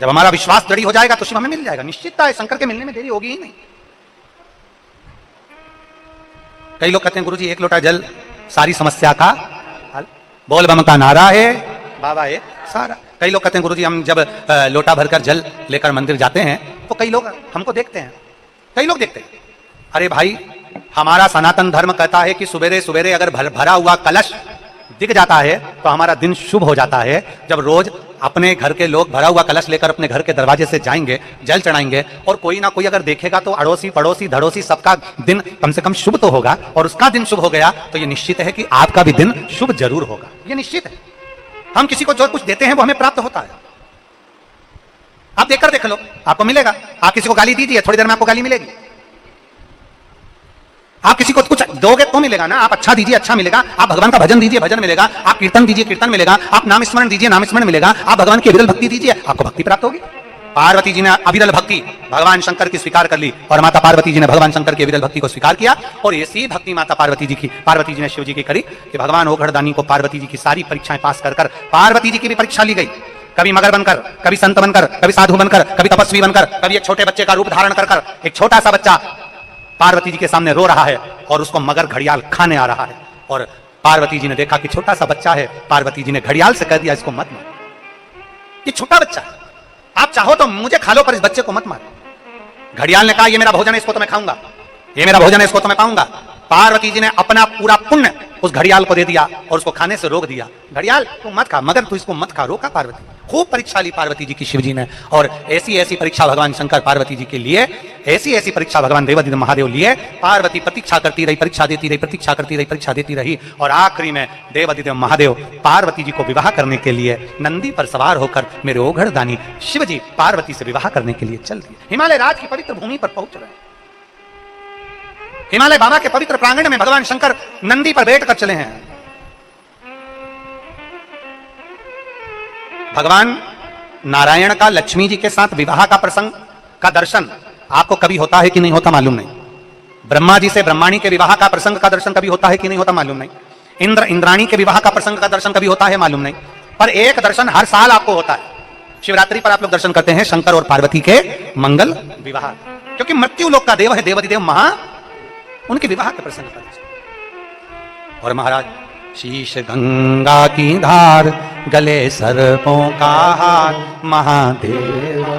जब हमारा विश्वास दृढ़ हो जाएगा तो शिव हमें मिल जाएगा, निश्चितता है, शंकर के मिलने में देरी होगी ही नहीं। कई लोग कहते हैं गुरुजी 1 लोटा जल सारी समस्या का हल, बोल बम का नारा है बाबा है सारा। कई लोग कहते हैं गुरुजी हम जब लोटा भरकर जल लेकर मंदिर जाते हैं तो कई लोग हमको देखते हैं, कई लोग देखते हैं। अरे भाई, हमारा सनातन धर्म कहता है कि सुबेरे सुबेरे अगर भरा हुआ कलश दिख जाता है तो हमारा दिन शुभ हो जाता है। जब रोज अपने घर के लोग भरा हुआ कलश लेकर अपने घर के दरवाजे से जाएंगे, जल चढ़ाएंगे, और कोई ना कोई अगर देखेगा तो अड़ोसी पड़ोसी धड़ोसी सबका दिन कम से कम शुभ तो होगा, और उसका दिन शुभ हो गया तो ये निश्चित है कि आपका भी दिन शुभ जरूर होगा, ये निश्चित है। हम किसी को जो कुछ देते हैं वो हमें प्राप्त होता है। आप देखकर देख लो, आपको मिलेगा। आप किसी को गाली दीजिए, थोड़ी देर में आपको गाली मिलेगी। आप किसी को कुछ दोगे तो मिलेगा ना, आप अच्छा दीजिए अच्छा मिलेगा, आप भगवान का भजन दीजिए भजन मिलेगा, आप कीर्तन दीजिए कीर्तन मिलेगा, आप नाम स्मरण दीजिए नाम स्मरण मिलेगा, आप भगवान की अविरल भक्ति दीजिए आपको भक्ति प्राप्त होगी। पार्वती जी ने अविरल भक्ति भगवान शंकर की स्वीकार कर ली, और माता पार्वती जी ने भगवान शंकर की अविरल भक्ति को स्वीकार किया। और ऐसी भक्ति माता पार्वती जी ने शिव जी की करी कि भगवान ओघड़दानी को पार्वती जी की सारी परीक्षाएं पास कर पार्वती जी की भी परीक्षा ली गई। कभी मगर बनकर, कभी संत बनकर, कभी साधु बनकर, कभी तपस्वी बनकर, कभी एक छोटे बच्चे का रूप धारण कर एक छोटा सा बच्चा पार्वती जी के सामने रो रहा है और उसको मगर घड़ियाल खाने आ रहा है। और पार्वती जी ने देखा कि छोटा सा बच्चा है, पार्वती जी ने घड़ियाल से कह दिया इसको मत मार, ये छोटा बच्चा है, आप चाहो तो मुझे खा लो पर इस बच्चे को मत मारो। घड़ियाल ने कहा ये मेरा भोजन है, इसको तो मैं खाऊंगा, ये मेरा भोजन है, इसको तो मैं पाऊंगा। पार्वती जी ने अपना पूरा पुण्य उस घड़ियाल को दे दिया और उसको खाने से रोक दिया। घड़ियाल तू मत खा, मगर तू इसको मत खा, रोका पार्वती। खूब परीक्षा ली पार्वती जी की शिव जी ने, और ऐसी ऐसी परीक्षा भगवान शंकर पार्वती जी के लिए, ऐसी ऐसी परीक्षा भगवान देवादिदेव महादेव लिए। पार्वती प्रतीक्षा करती रही, परीक्षा देती रही, प्रतीक्षा करती रही, परीक्षा देती रही, और आखिरी में देवादिदेव महादेव पार्वती जी को विवाह करने के लिए नंदी पर सवार होकर मेरे ओघड़दानी शिव जी पार्वती से विवाह करने के लिए चल दिए। हिमालय राज की पवित्र भूमि पर पहुंच रहे, हिमालय बाबा के पवित्र प्रांगण में भगवान शंकर नंदी पर बैठकर चले हैं। भगवान नारायण का लक्ष्मी जी के साथ विवाह का प्रसंग का दर्शन आपको कभी होता है कि नहीं होता मालूम नहीं। ब्रह्मा जी से ब्रह्माणी के विवाह का प्रसंग का दर्शन कभी होता है कि नहीं होता मालूम नहीं। इंद्र इंद्राणी के विवाह का प्रसंग का दर्शन कभी होता है मालूम नहीं। पर एक दर्शन हर साल आपको होता है, शिवरात्रि पर आप लोग दर्शन करते हैं शंकर और पार्वती के मंगल विवाह, क्योंकि मृत्यु लोक का देव है देवाधिदेव महा, उनके विवाह के प्रसंग पर। और महाराज शीश गंगा की धार, गले सर्पों का हार, महादेवा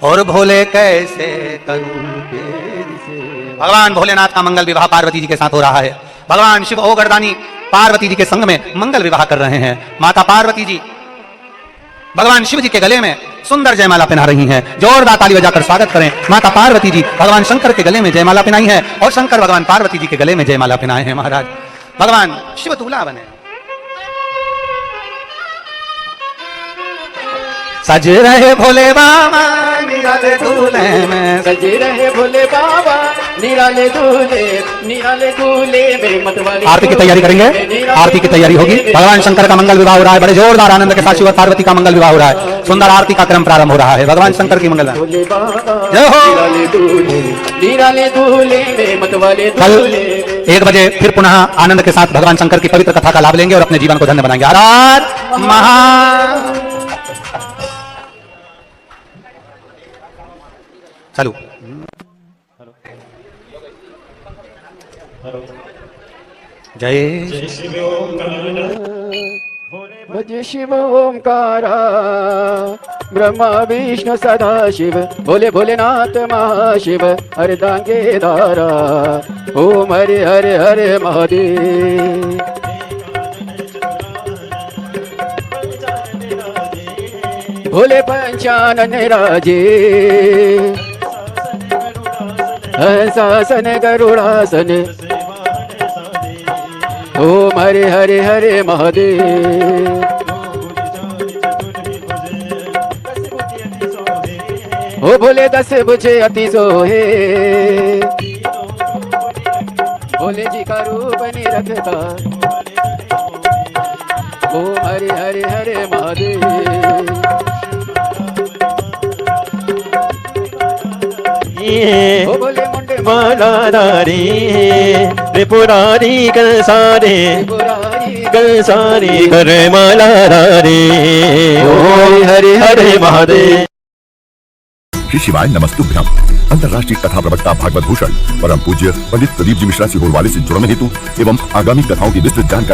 और भोले कैसे करूं तेरी सेवा। भगवान भोलेनाथ का मंगल विवाह पार्वती जी के साथ हो रहा है। भगवान शिव ओ गर्दानी पार्वती जी के संग में मंगल विवाह कर रहे हैं। माता पार्वती जी भगवान शिव जी के गले में सुंदर जयमाला पहना रही हैं। जोरदार ताली बजाकर स्वागत करें। माता पार्वती जी भगवान शंकर के गले में जयमाला पहनाई है और शंकर भगवान पार्वती जी के गले में जयमाला पहनाए हैं। महाराज भगवान शिव दूल्हा बने। सज रहे भोले बाबा निराले दूल्हे में, सज रहे भोले बाबा निराले दूल्हे में मतवाले। आरती की तैयारी करेंगे, आरती की तैयारी होगी। भगवान शंकर का मंगल विवाह हो रहा है, बड़े जोरदार आनंद के साथ शिव और पार्वती का मंगल विवाह हो रहा है। सुंदर आरती का क्रम प्रारंभ हो रहा है। भगवान शंकर की मंगल भोले बाबा जय हो। निराले दूल्हे में मतवाले कल दूल्हे। 1 बजे फिर पुनः आनंद के साथ भगवान शंकर की पवित्र कथा का लाभ लेंगे और अपने जीवन को धन्य बनाएंगे। आराध महा चलो जय भज शिव ओंकारा ब्रह्मा विष्णु सदा शिव, भोले भोलेनाथ महाशिव हरदांगे दारा। ओम हरे हरे हरे महादेव। भोले पंचानन राजे, हंसासन गरुड़ासन। ओम हरे हरे हरे महादेव। ओ भोले 10 भुजे अति सोहे, भोले जी का रूप निरखता। ओम हरे हरे हरे महादेव। ओ भोले मुंडे मालाधारी त्रिपुरारी कंसारे कंसारी कर मालाधारी। ओम हरे हरे महादेव। श्री शिवाय नमस्तुभ्यम। अंतर्राष्ट्रीय कथा प्रवक्ता भागवत भूषण परम पूज्य पंडित प्रदीप जी मिश्रा सिहोर वाले से जुड़ने हेतु एवं आगामी कथाओं की विस्तृत जानकारी